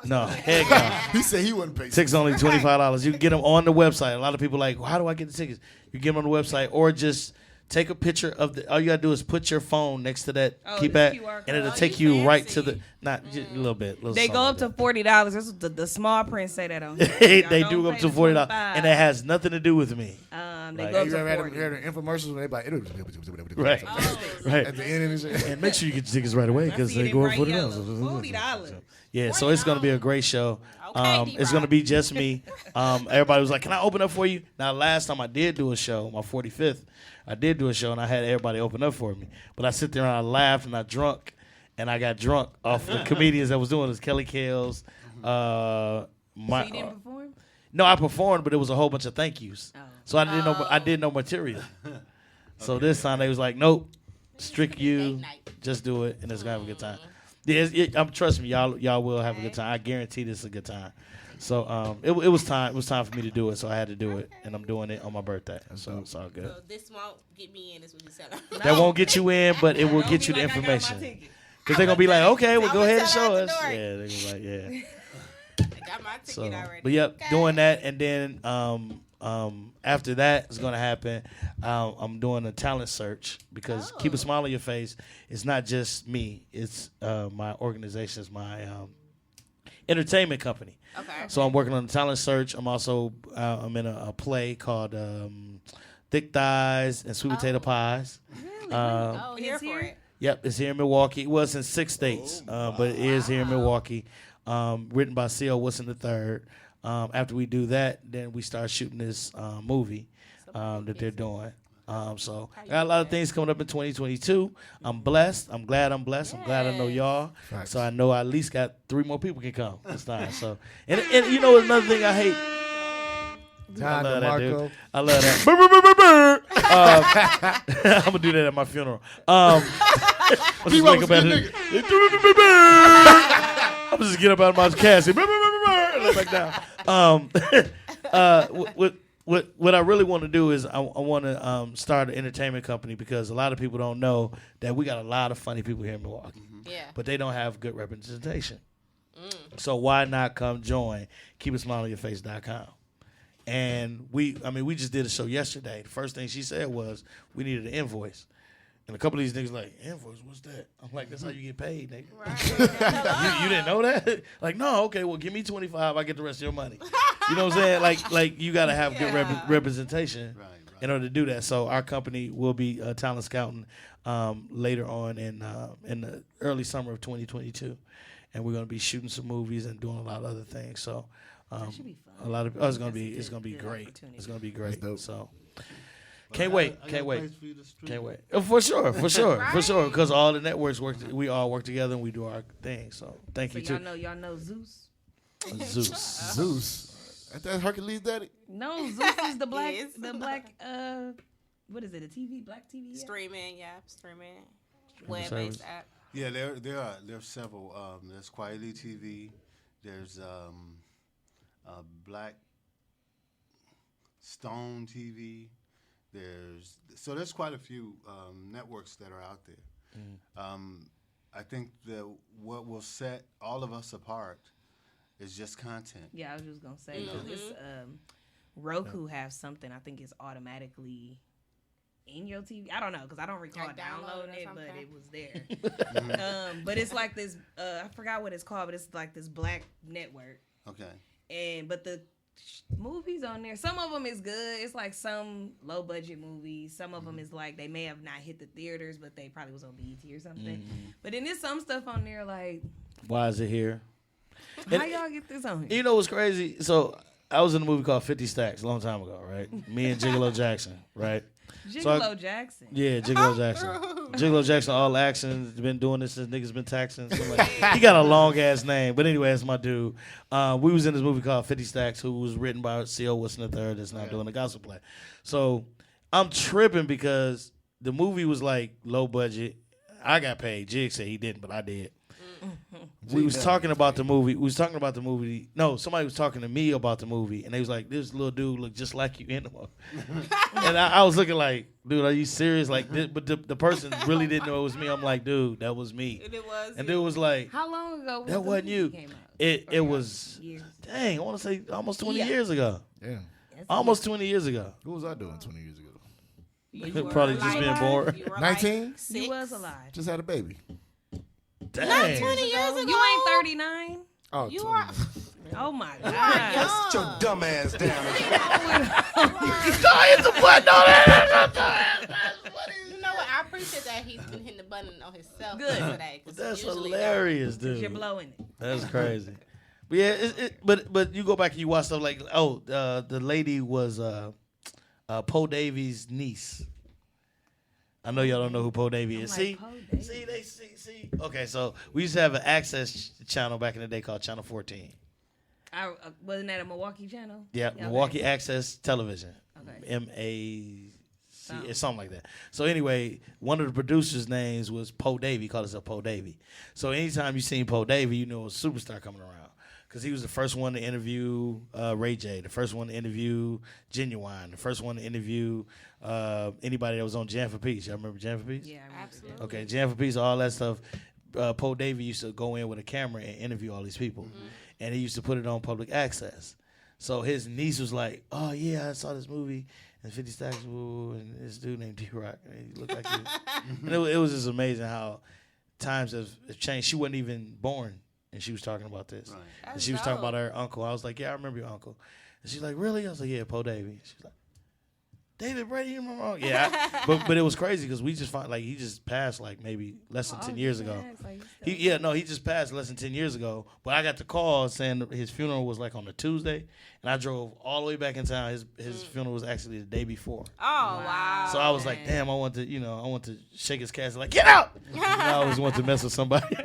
No, heck no. He said he wouldn't pay. Tickets only $25. You can get them on the website. A lot of people are like, well, how do I get the tickets? You get them on the website or just take a picture of all you got to do is put your phone next to that keypad, and it'll take you right to the, just a little bit. They go up to $40. That's what the small print say that on. They do go up to $40, and it has nothing to do with me. They go up to $40. You ever heard the infomercials where they like, Right. Right. At the end, and make sure you get your tickets right away because they go up $40. $40. Yeah, so it's going to be a great show. It's going to be just me. Everybody was like, can I open up for you? Now, last time I did do a show, my 45th, I did do a show, and I had everybody open up for me. But I sit there and I laughed and I got drunk off the comedians that was doing this. Kelly Kales. So you didn't perform? No, I performed, but it was a whole bunch of thank yous. Oh. So I did no material. So this time they was like, nope, strict you, just do it, and it's going to have a good time. Yeah, trust me, y'all will have a good time. I guarantee this is a good time. So it was time. It was time for me to do it, so I had to do it, and I'm doing it on my birthday. So it's all good. So this won't get me in, is what you said. That won't get you in, but it will get you the information. Because they're gonna be like, okay, well, go ahead and show us. Yeah, they're gonna be like, yeah. I got my ticket already. But yep, doing that, and then after that is gonna happen. I'm doing a talent search because Keep a Smile on Your Face. It's not just me. It's my organization. It's my entertainment company. Okay. So I'm working on a talent search. I'm also I'm in a play called Thick Thighs and Sweet Potato Pies. Really? Here for it. Yep, it's here in Milwaukee. Well, it's in 6 states, but it is here in Milwaukee. Written by C.L. Wilson III. After we do that, then we start shooting this movie that they're doing. So I got a lot of things coming up in 2022. I'm blessed. I'm glad I'm blessed. I'm glad I know y'all. Right. So I know I at least got 3 more people can come this time. So and you know another thing I hate. I love that, dude. I love that. I'm gonna do that at my funeral. I'm just wake up at it. I'm just get up out of my casket and let back down. What I really want to do is I want to start an entertainment company because a lot of people don't know that we got a lot of funny people here in Milwaukee. Yeah. But they don't have good representation. So why not come join KeepASmileOnYourFace.com? And we just did a show yesterday. The first thing she said was we needed an invoice. And a couple of these niggas like, invoice, what's that? I'm like, that's how you get paid, nigga. Right. you didn't know that? Like, no, okay, well, give me $25, I get the rest of your money. You know what I'm saying? Like you got to have good representation in order to do that. So our company will be talent scouting later on in the early summer of 2022. And we're going to be shooting some movies and doing a lot of other things. So that should be fun. It's going to be great. It's going to be great. So can't wait. For sure. Because all the networks we all work together and we do our thing. So thank you too. Y'all know Zeus. Zeus. Ain't that Hercules Daddy? No, Zeus is the black, Yes. what is it? A TV, black TV? Yeah? Streaming, streaming. service. Web-based app. Yeah, there are several. There's Quietly TV. There's Black Stone TV. There's quite a few networks that are out there. I think that what will set all of us apart is just content. Yeah, I was just gonna say this. Roku have something. I think it's automatically in your TV. I don't know because I don't recall Like download downloading or it, but something? it was there. But it's like this. I forgot what it's called, but it's like this black network. Okay. But the movies on there, some of them is good. It's like some low budget movies. Some of them is like they may have not hit the theaters, but they probably was on BET or something. But then there's some stuff on there like, Why is it here? how y'all get this on here? You know what's crazy? So I was in a movie called 50 Stacks a long time ago, right? Me and Gigolo Jackson, right? Gigolo Jackson. Yeah, Gigolo Jackson. Gigolo Jackson, all action. Been doing this since niggas been taxing. So like, he got a long ass name. But anyway, that's my dude. We was in this movie called 50 Stacks, who was written by C.O. Wilson III that's now doing the gospel play. So I'm tripping because the movie was like low budget. I got paid. Jig said he didn't, but I did. We was talking about the movie. No, somebody was talking to me about the movie, and they was like, "This little dude look just like you in the movie." And I was looking like, "Dude, are you serious?" Like, but the person really didn't know it was me. I'm like, "Dude, that was me." And it was. And dude was like, How long ago was "That the wasn't movie you." Came out? It was Years. dang. I want to say almost 20 Yeah. years ago. Yeah. Almost 20 years ago. What was I doing 20 years ago? You were Probably just like- being born. you were 19? Like 6. You was alive. Just had a baby. Dang. 20 years ago. You ain't 39. Oh, You 20. are. Oh my You are god. young. Sit your dumb ass down. You know what? I appreciate that he's been hitting the button on himself Good. today. 'cause That's he usually hilarious, You're dude. blowing it. That's crazy. But yeah, but you go back and you watch stuff like the lady was Poe Davies' niece. I know y'all don't know who Poe Davy is. I'm like, Poe Davy? See. Okay, so we used to have an access channel back in the day called Channel 14. Wasn't that a Milwaukee channel? Yeah, Okay. Milwaukee Access Television. Okay. MAC, Something. it's something like that. So anyway, one of the producers' names was Poe Davy. He called himself Poe Davy. So anytime you seen Poe Davy, you know a superstar coming around. Because he was the first one to interview Ray J, the first one to interview Genuine, the first one to interview anybody that was on Jam for Peace. Y'all remember Jam for Peace? Yeah, I remember Absolutely. that. Okay, Jam for Peace, all that stuff. Poe Davy used to go in with a camera and interview all these people. And he used to put it on public access. So his niece was like, "Oh, yeah, I saw this movie. And 50 Stacks, woo, and this dude named D-Rock. And he looked like you." And it was just amazing how times have changed. She wasn't even born, and she was talking about this. Right. And That's she was talking dope. about her uncle. I was like, "Yeah, I remember your uncle." And she's like, "Really?" I was like, "Yeah, Poe Davy." She's like, "David Brady, you remember wrong?" Yeah, but it was crazy because we just found like he just passed like maybe less than 10 years ago. He just passed less than 10 years ago. But I got the call saying that his funeral was like on a Tuesday, and I drove all the way back in town. His funeral was actually the day before. Oh, wow. So I was like, damn, I want to shake his casket like, get out. I always want to mess with somebody.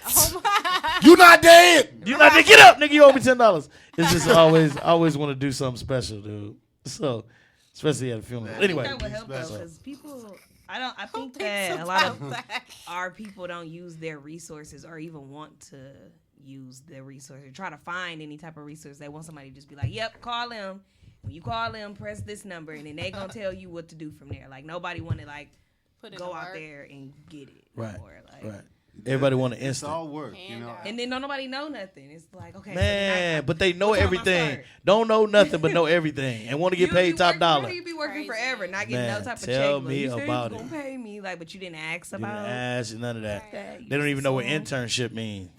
Oh, my. You not dead. You not dead. Get up, nigga. You owe me $10. It's just always want to do something special, dude. So, especially at a funeral. Anyway, That would help though, special. because people. I think that a lot of our people don't use their resources or even want to use their resources. Try to find any type of resource. They want somebody to just be like, "Yep, call them. When you call them, press this number, and then they gonna tell you what to do from there." Like nobody want to like Put in go the out work. there and get it. Right, Or, like, right. Everybody want to It's instant. all work, you know. Handout. And then don't nobody know nothing. It's like, okay, so Man, then I- but they know what time I everything. start? Don't know nothing, but know everything, and want to get You paid be top working- dollar. You be working Crazy. forever, not getting Man, no type of tell check. me you said about you it. was gonna pay me, like, but you didn't ask Didn't about. ask none of that. that. They don't even know what So- internship means.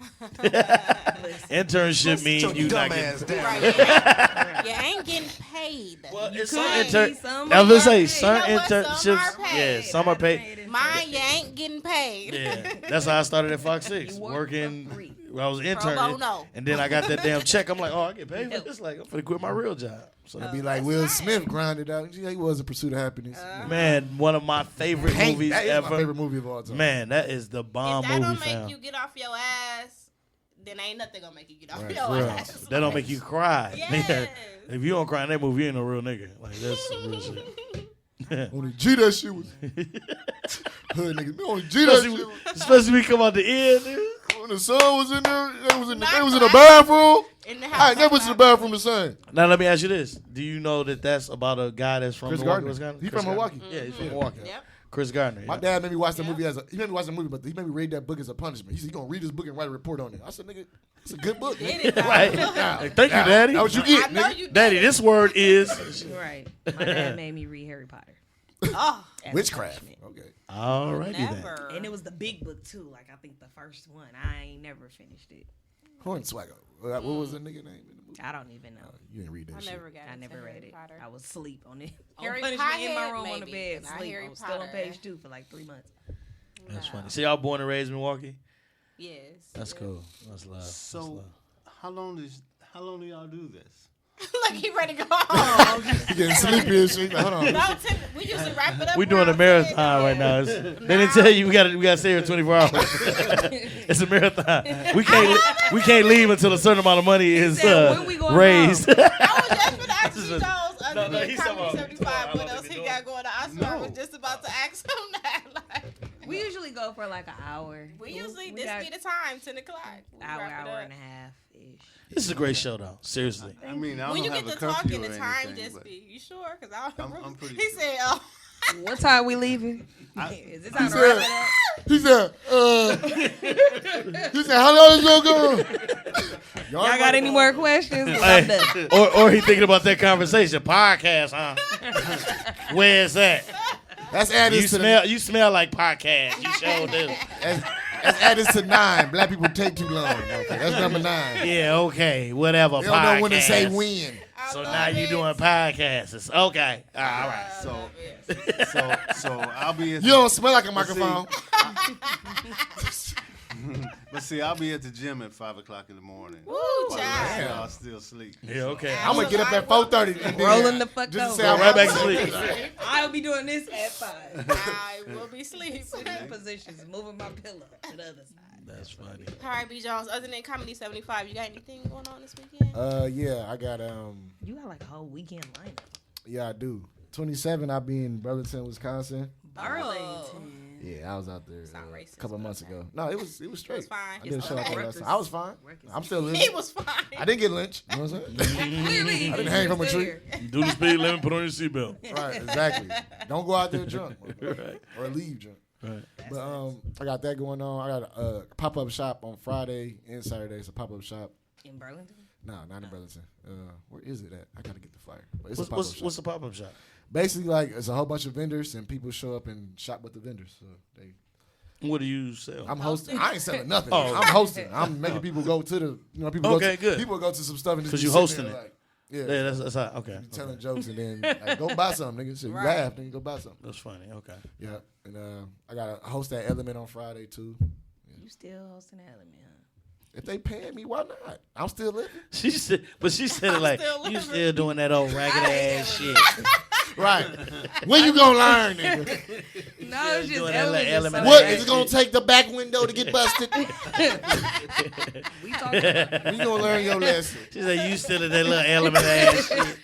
Listen, Internship means Sit you your not dumb getting. ass down. Right. You ain't getting paid. Well, You it's could some be, intern. some I was gonna are say paid. certain You know what? Some internships. are paid. Yeah, some are paid. Mine, you ain't getting paid. Yeah, that's how I started at Fox 6, You work working. for free. I was interning, bono. and then I got that damn check. I'm like, oh, I get paid for this. Like, I'm finna quit my real job. So, Be like Will Smith grinded out. Yeah, he was in Pursuit of Happiness. man, one of my favorite Hank, movies that is ever. my favorite movie of all time. Man, that is the bomb If that movie, don't make fam. you get off your ass, then ain't nothing gonna make you get off Right, your for real. ass. That don't make you cry. Yes. If you don't cry in that movie, you ain't no real nigga. Like that's some real shit. On the G, that shit was. Hood niggas, on the G, that shit was. Especially when we come out the end, nigga. When the son was in there, they was in the bathroom. In the house. I ain't never seen the bathroom the same. Now let me ask you this: do you know that that's about a guy that's from Chris Milwaukee, Gardner. Wisconsin? He Chris from Gardner. Milwaukee. Yeah, he's from Milwaukee. Yep. Chris Gardner. My Yeah. dad made me watch the movie he made me watch the movie, but he made me read that book as a punishment. He said, "You gonna read this book and write a report on it." I said, "Nigga, it's a good book." Did it, though. Right. Like, thank you, Daddy. That's what you get, I know nigga. you did. Daddy, this word is Right. My dad made me read Harry Potter. Oh, as Witchcraft. punishment. Okay. alrighty then. never. And it was the big book too. Like I think the first one. I ain't never finished it. Hornswagger. What was the nigga name in the movie? I don't even know. You didn't read that I shit. never got I into never Harry read it. Potter. I was asleep on it. Harry On punishment in my Potter, room on the maybe, bed, but not sleep. Harry I'm still on Potter. page 2 for like 3 months. That's No. funny. See, y'all born and raised in Milwaukee. Yes. That's cool. That's love. That's So, love. how long do y'all do this? Like he ready to go home. He getting sleepy and shit. Like, hold on. No, we usually wrap it up. We doing a around marathon 10. right now. They didn't tell you we gotta stay here 24 hours. It's a marathon. We can't leave until a certain amount of money is said, when we going raised. I was just for that. She knows other No, than he's talking Comedy about- 75. I What don't else think he they're got going on? I swear I was No. just about to ask him that. Like, We usually go for like an hour. we usually, we this got be the time, 10 o'clock. We hour wrap it and up. a half ish. This is a great show, though. Seriously. I mean, I When don't you have get a to curfew talking, or the time anything, just but be. You sure? Because I don't I'm pretty He sure. said, oh. What time we leaving? Is it time to said- wrap it up? He said, "How long is y'all going?" Y'all got any more questions? 'Cause Hey, I'm done. or he thinking about that conversation. Podcast, huh? Where's that? That's added You to you smell like podcast. You showed this. that's added to 9. Black people take too long. Okay, that's number 9. Yeah, okay. Whatever. They don't know when to say podcast. when. So I now love you it. doing podcasts. Okay. All right. So, so I'll be at You don't smell like a microphone. but see, I'll be at the gym at 5 o'clock in the morning. Woo, While child. y'all still sleep. Yeah, okay. I'm gonna get up at 4:30 and then Rolling the fuck just to over. say I'm Right back to sleep. sleep. I'll be doing this at 5. I will be sleeping. Positions, moving my pillow to the other side. That's funny. All right, B. Jones. Other than Comedy 75, you got anything going on this weekend? Yeah, I got You got like a whole weekend lineup. yeah, I do. 27, I'll be in Burlington, Wisconsin. Burlington. Yeah, I was out there Sound a racist, couple but months okay. ago. No, it was straight. was fine. I did a It's show out there okay. last time. I was fine. Rutgers. I'm still living. He was fine. I didn't get lynched. You know what I'm saying? Clearly, I didn't hang from a tree. Do the speed limit. Put on your seatbelt. Right, exactly. Don't go out there drunk Right. or leave drunk. Right. But I got that going on. I got a pop-up shop on Friday and Saturday. It's a pop-up shop. In Burlington? No, not in Burlington. Where is it at? I gotta get the flyer. But it's a pop-up What's shop. what's the pop up shop? Basically, like it's a whole bunch of vendors and people show up and shop with the vendors. So What do you sell? I'm hosting. I ain't selling nothing. Oh. I'm hosting. I'm making people go to the. People Okay, go to, good. People go to some stuff and just 'Cause be you sitting hosting there it. Like, yeah, Yeah, that's how. Okay. telling jokes and then like, go buy something, nigga. So you Right. laugh, then you go buy something. That's funny. Okay. Yeah, and I got to host that Element on Friday too. You still hosting that element, huh? If they paying me, why not? I'm still living. She said, but she said it like still you living. still doing that old ragged ass shit. Right. When you gonna learn, nigga? No, it's just doing that little element. What Right. is it gonna take the back window to get busted? We talking about, When you gonna learn your lesson? She said you still in that little element ass shit.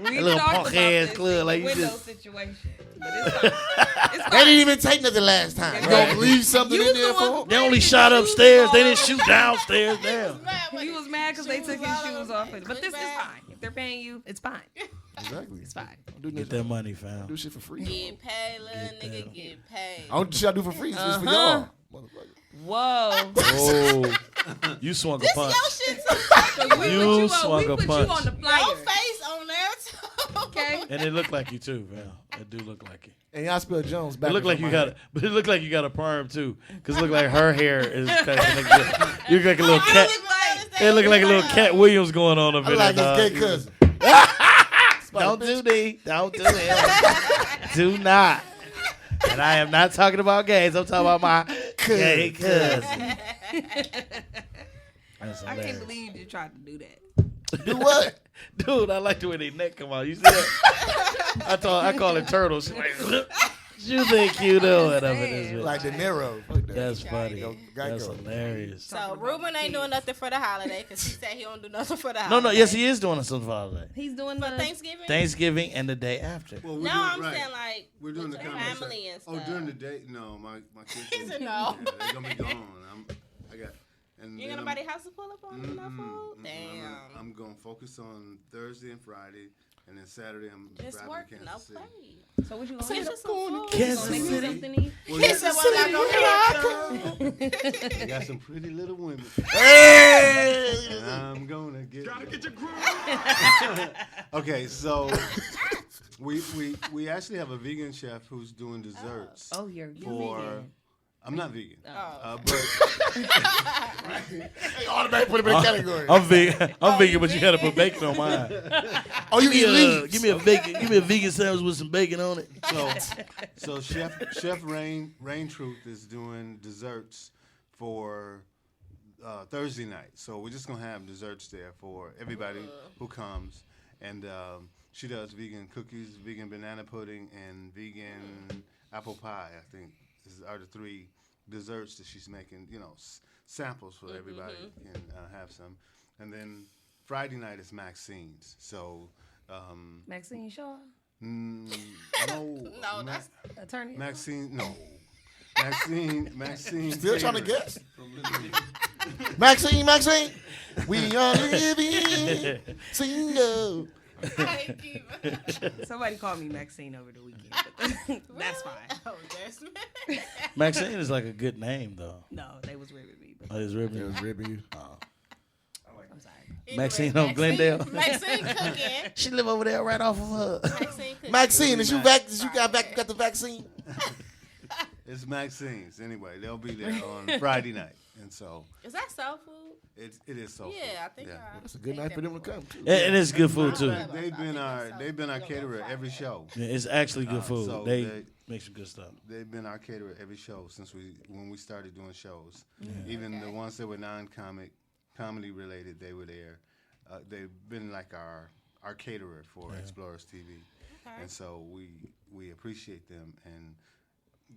we little talked punk about ass this club, like you window just- situation. But it's fine. It's They fine. didn't even take nothing last time. You gonna leave something You in there the one for who- them? They only shot upstairs. They didn't shoot downstairs. Damn. He was mad because they took his Shoes shoes off. off. But this is fine. If they're paying you, it's fine. Exactly. It's fine. I'm doing Get this. that money, I fam. do shit for free. Get paid, little nigga. Get paid. All the shit I do for free is just for y'all, motherfucker. Whoa. Oh, you swung a This punch. your shit too. We You put you swung on, a we put punch. you on the Your flyer. face on there too. Okay. And it looked like you too, fam. It do look like you. And y'all spell Jones back. It looked like you got, but it looked like you got a perm too, cause it looked like her hair is. You look like a little cat. It looked like a little Cat Williams going on up I in like there. his dog. gay cousin. Don't do me. Don't do him. Do not. And I am not talking about gays. I'm talking about my gay cousin. That's I can't hilarious. believe you tried to do that. Do what? Dude, I like the way their neck come out. You see that? I call it turtles. She like, you think you doing up in this bitch? Like De Niro. Fuck that. That's funny. Go, That's Geico. hilarious. So Ruben ain't doing nothing for the holiday because he said he don't do nothing for the holiday. No, yes, he is doing something for holiday. He's doing For the Thanksgiving? Thanksgiving and the day after. Well, No, I'm saying like we're doing with the your conversation. family and stuff. Oh, during the day? No, my kids. He said no. Yeah, they're gonna be gone. I got. And You then ain't got nobody house to pull up on no food? I'm Damn. gonna focus on Thursday and Friday, and then Saturday I'm Just driving work, to no Kansas City. play. So what you So gonna it's do? just some food. Kansas Make me City. something to eat? Well, He said, well, I'm not gonna I got some pretty little women, Hey! and I'm gonna get. Gotta get your groove. Okay, so we actually have a vegan chef who's doing desserts Oh, you're for. vegan. I'm not vegan, Oh. but Automatically put him in the category. I'm vegan. I'm vegan, but you gotta put bacon on mine. Oh, you eat leaves. Give me a bacon. Give me a vegan sandwich with some bacon on it. so Chef Rain Truth is doing desserts for Thursday night. So we're just gonna have desserts there for everybody who comes, and she does vegan cookies, vegan banana pudding, and vegan apple pie. I think are the three desserts that she's making. You know, samples for everybody and have some. And then Friday night is Maxine's. So Maxine Shaw, no, No, that's attorney. Maxine. No, Maxine. Still trying to Taylor. guess. Maxine, we are living single. Somebody called me Maxine over the weekend, but that's fine. Oh, that's Maxine is like a good name though. No, they was ribbing me, but Oh, it's ribbon. It was ribbing you. I'm sorry. Anyway, Maxine on Glendale. Maxine cooking. She live over there right off of her. Maxine cooking. Maxine, did you got the vaccine? It's Maxine's. Anyway, they'll be there on Friday night, and so Is that soul food? it is so. Yeah, I think Yeah. That's a good night for them to come too. It is good food too. They've been our caterer at every show. Yeah, it's actually good food. so they they- make some good stuff. They've been our caterer at every show since when we started doing shows. Even the ones that were comedy related, they were there. They've been like our caterer for Explorers TV, and so we appreciate them. And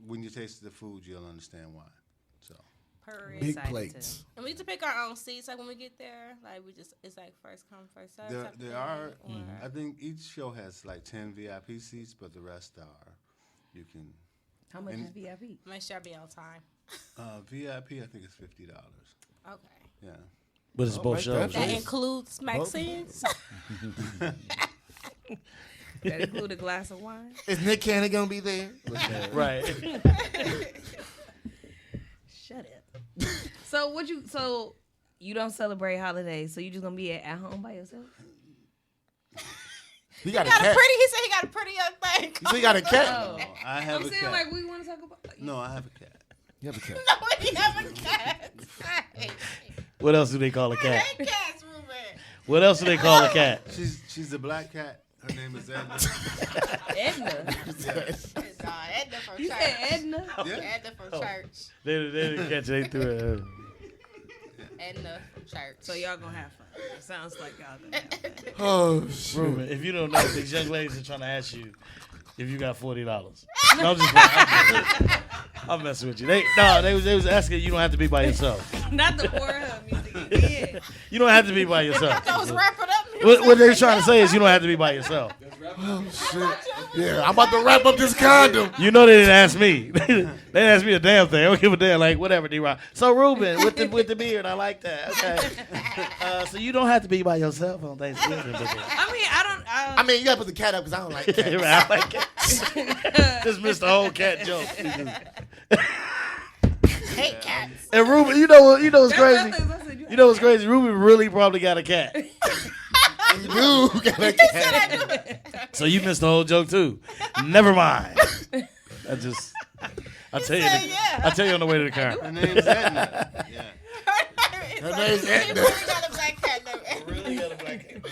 when you taste the food, you'll understand why. So Big Excited plates. And we need to pick our own seats, like when we get there. Like it's like first come, first serve. type of there thing, are. or- I think each show has like 10 VIP seats, but the rest are you can. How much And- is VIP? Make sure I be on time. VIP, I think it's $50. Okay. Yeah. But it's both make shows. that That right? includes Maxine's. That include a glass of wine? Is Nick Cannon gonna be there? Right. Shut up. So you don't celebrate holidays, so you just gonna be at home by yourself? He got a He got a cat. pretty. He said he got a pretty young thing. You see, he got a cat. Oh. I have I'm a saying cat. like we want to talk about. No, I have a cat. You have a cat. No, he have a cat. What else do they call a I cat? hate cats, Ruben. What else do they call a cat? She's a black cat. Her name is Edna. Edna. Nah, Edna from You church. said Edna? Edna from church. They didn't catch it. They threw it. Edna from church. So y'all gonna have fun. It sounds like y'all gonna have fun. Oh shit. Ruben, if you don't know, these young ladies are trying to ask you if you got $40. No, I'm just playing. I'm messing with you. They was asking you don't have to be by yourself. Not the Pornhub music. Yeah. You don't have to be by yourself. That was wrap it up. music. What they're trying to say is you don't have to be by yourself. Oh shit. Yeah, I'm about to wrap up this condom. You know they didn't ask me. They didn't ask me a damn thing. I don't give a damn. Like whatever, D-Rock. So Ruben with the beard, I like that. Okay. So you don't have to be by yourself on Thanksgiving. I mean, I mean, you gotta put the cat up because I don't like cats. I like cats. Just missed the whole cat joke. Hate cats. And Ruben, you know what's crazy? You know what's crazy? Ruben really probably got a cat. You do got a cat. So you missed the whole joke too. Never mind. I'll tell you. yeah. I'll tell you on the way to the car. Her name's Edna. Yeah. Her name's Edna. He really got a black cat named Edna. Really got a black cat.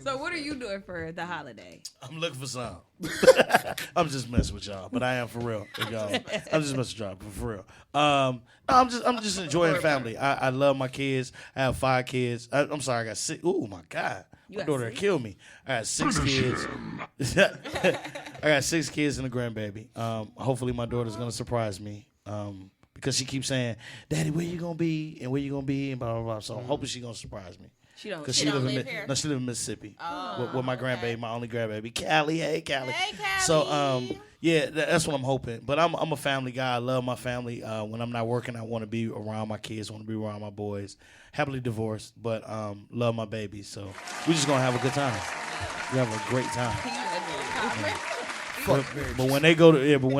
So what are you doing for the holiday? I'm looking for some. I'm just messing with y'all, but I am for real. Y'all. I'm just messing with y'all, but for real. No, I'm just enjoying family. I love my kids. I have 5 kids. I'm sorry, I got 6. Oh my God, You my got daughter 6? killed me. I got 6 kids. I got 6 kids and a grandbaby. Hopefully, my daughter's gonna surprise me. Because she keeps saying, "Daddy, where you gonna be? And where you gonna be?" And blah blah blah. So I'm hoping she's gonna surprise me. She don't. Because She don't live here? No, she live in Mississippi Oh, with my okay. grandbaby, my only grandbaby, Callie. Hey, Callie. Hey, Callie. So, yeah, that's what I'm hoping. But I'm a family guy. I love my family. When I'm not working, I want to be around my kids. Want to be around my boys. Happily divorced, but love my babies. So we're just gonna have a good time. We have a great time. But when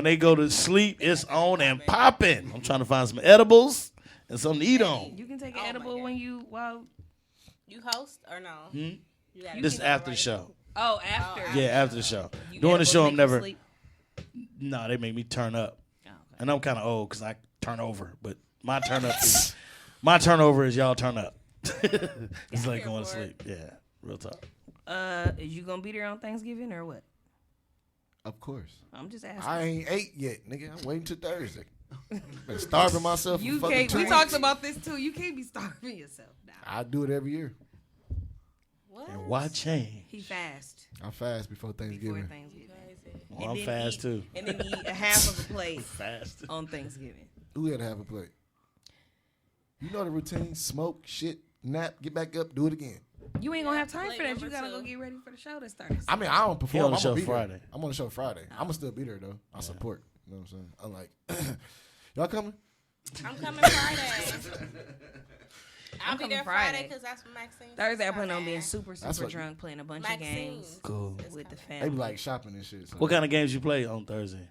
they go to sleep, it's on and popping. I'm trying to find some edibles and something to eat on. You can take an Oh my edible God. when you You host or no? You gotta This do is after the right. show. Oh, after. Yeah, after the show. You During the edibles show, make I'm you never. sleep? No, they make me turn up, Oh, okay. and I'm kind of old because I turn over. But my turnover is y'all turn up. It's like here going to for sleep. Yeah, real talk. Is you gonna be there on Thanksgiving or what? Of course. I'm just asking. I ain't ate yet, nigga. I'm waiting till Thursday. Been starving myself for You fucking can't. 2 We weeks. talked about this too. You can't be starving yourself now. I do it every year. What? And why change? He fast I fast before before Thanksgiving. Thanksgiving. Well, And I'm then fast eat- too. And then eat a half of a plate Fast. on Thanksgiving. Who had to have a plate? You know the routine: smoke, shit, nap, get back up, do it again. You ain't gonna have time plate for that. You number gotta 2. go get ready for the show that starts. I mean, I don't perform. on the I'm show gonna be Friday. There. I'm on the show Friday. I'm gonna still be there though. I support. You know what I'm saying? Unlike y'all coming? I'm coming Friday. I'll be coming there Friday. Friday because that's when Maxine. Thursday, I plan on being super That's what- drunk, playing a bunch of Maxine. games Cool. with the They family. be like shopping and shit. So. What kind of games you play on Thursday?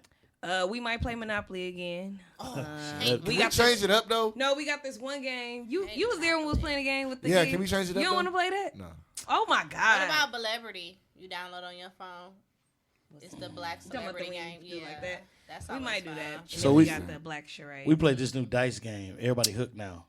We might play Monopoly again. Can we got change it up though? No, we got this one game. You was there when we was playing a game with the Yeah, kid. can we change it up, You don't though? want to play that? No. Oh my god! What about Celebrity? You download on your phone. It's the Black talking about the Celebrity one game. you do Yeah, like that? That's We always might do fun. that. And So then we- got the Black Charade. We played this new dice game. Everybody hooked now.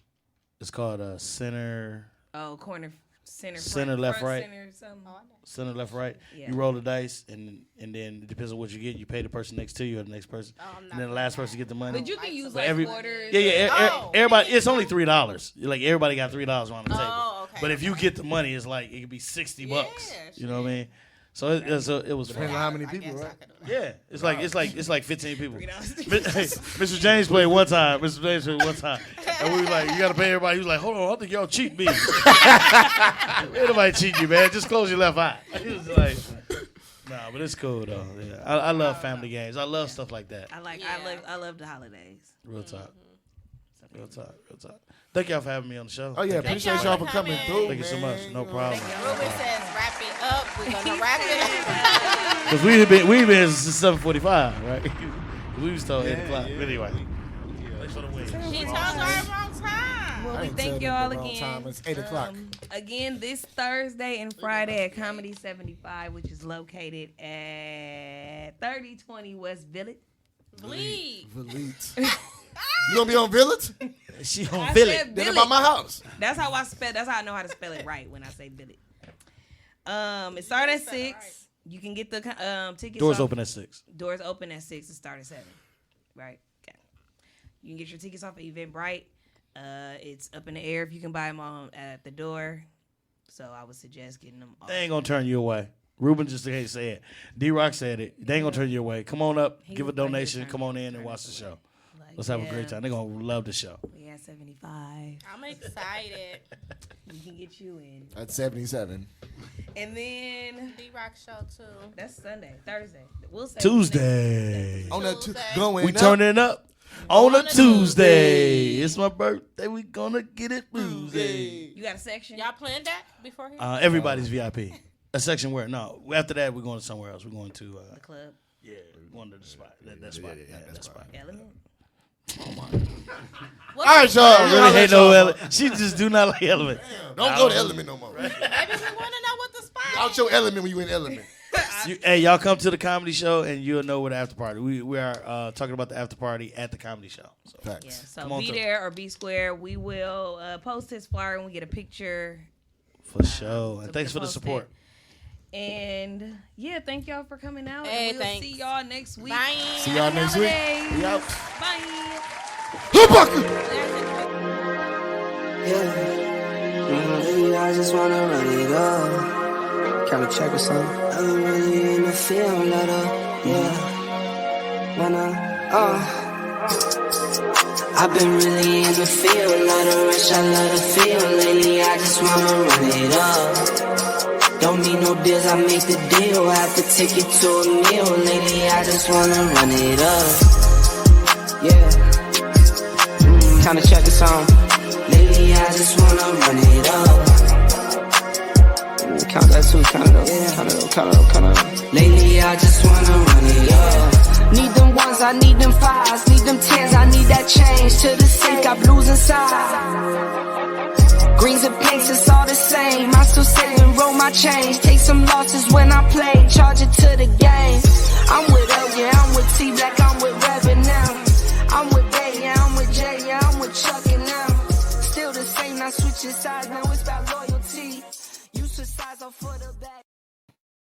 It's called Center corner center Center, left, right. center, something. Oh, I know. Center, left, right. Yeah. You roll the dice, and then it depends on what you get. You pay the person next to you or the next person, Oh, I'm and not then the last person get the money. But you can use But like every- quarters. Yeah. Oh. Everybody. It's only $3. Like everybody got $3 on the table. Oh, okay. But if you get the money, it's like it could be $60. Yeah, You know what I mean? So it was Depends fun. on how many I people, guess I right? could do that. Yeah, it's like 15 people. $3. Hey, Mr. James played one time. Mr. James played one time, and we was like, "You got to pay everybody." He was like, "Hold on, I think y'all cheat me." Ain't nobody cheating you, man. Just close your left eye. He was like, "Nah, but it's cool though." Yeah, I love family games. I love stuff like that. I love the holidays. Real talk. Real talk. Thank y'all for having me on the show. Oh yeah, Thank appreciate y'all y'all for for coming coming. through. Thank you so much. No problem. Ruben says wrap it up. We're gonna wrap it up. Because we've been since 7:45, right? We was told 8 o'clock. But anyway, thanks for the win. She told her wrong time. Well, I we ain't thank telling y'all them the wrong again. time. It's 8 o'clock. Again, this Thursday and Friday at Comedy 75, which is located at 3020 West Village. Bleed. Village. You gonna be on Village? She on I Philly. said Then Village. about my house. That's how I spell. That's how I know how to spell it right when I say Village. It starts at 6. You can get the tickets. Doors off- open at 6. Doors open at 6 and start at 7. Right. Okay. You can get your tickets off of Eventbrite. It's up in the air if you can buy them at the door. So I would suggest getting them off. They ain't gonna turn you away. Ruben just can't say it. D-Rock said it. They ain't gonna turn you away. Come on up, He give a was ready to donation, turn- come on in and turn watch us the show. Like, Let's have a yeah, great time. They're gonna love the show. We at 75. I'm excited. We can get you in. At 77. And then D-Rock show too. that's Sunday, Thursday. We'll say Tuesday. On that Tuesday. going We up. turning up on a On a Tuesday. It's my birthday. We gonna get it Tuesday. You got a section? Y'all planned that before here? Everybody's VIP. A section where? No. After that, we're going somewhere else. We're going to The club. yeah, we're going to the spot. That spot. Yeah, that spot. Element. What All right, y'all. I really I'll hate let no y'all know. element. She just do not like element. Don't go to Element no more. Maybe we want to know what the spot Out your element when you in Element. Hey, y'all come to the comedy show and you'll know where the after party. We are talking about the after party at the comedy show. So. Yeah. Facts. So Come on be through. there or be square. We will post this flyer when we get a picture. For sure. So And thanks for the post support. And yeah, thank y'all for coming out. Hey, and we'll thanks. see y'all next week. Bye. See y'all next week. Holidays. We out. Bye. Yeah. I just wanna run it up. Kinda check or something. I've been really in the field, let up. Yeah. I've been really in the field, love the rush, I love the feel. Lately, I just wanna run it up. Don't need no deals, I make the deal. I have to take it to a meal. Lately, I just wanna run it up. Yeah. Kinda check the song. Lately, I just wanna run it up. Count that too, count it up. Count it up. Lately, I just wanna run it up. Need them ones, I need them fives, need them tens, I need that change. To the sink, got blues inside. Greens and pinks, it's all the same. I still save and roll my change. Take some losses when I play. Charge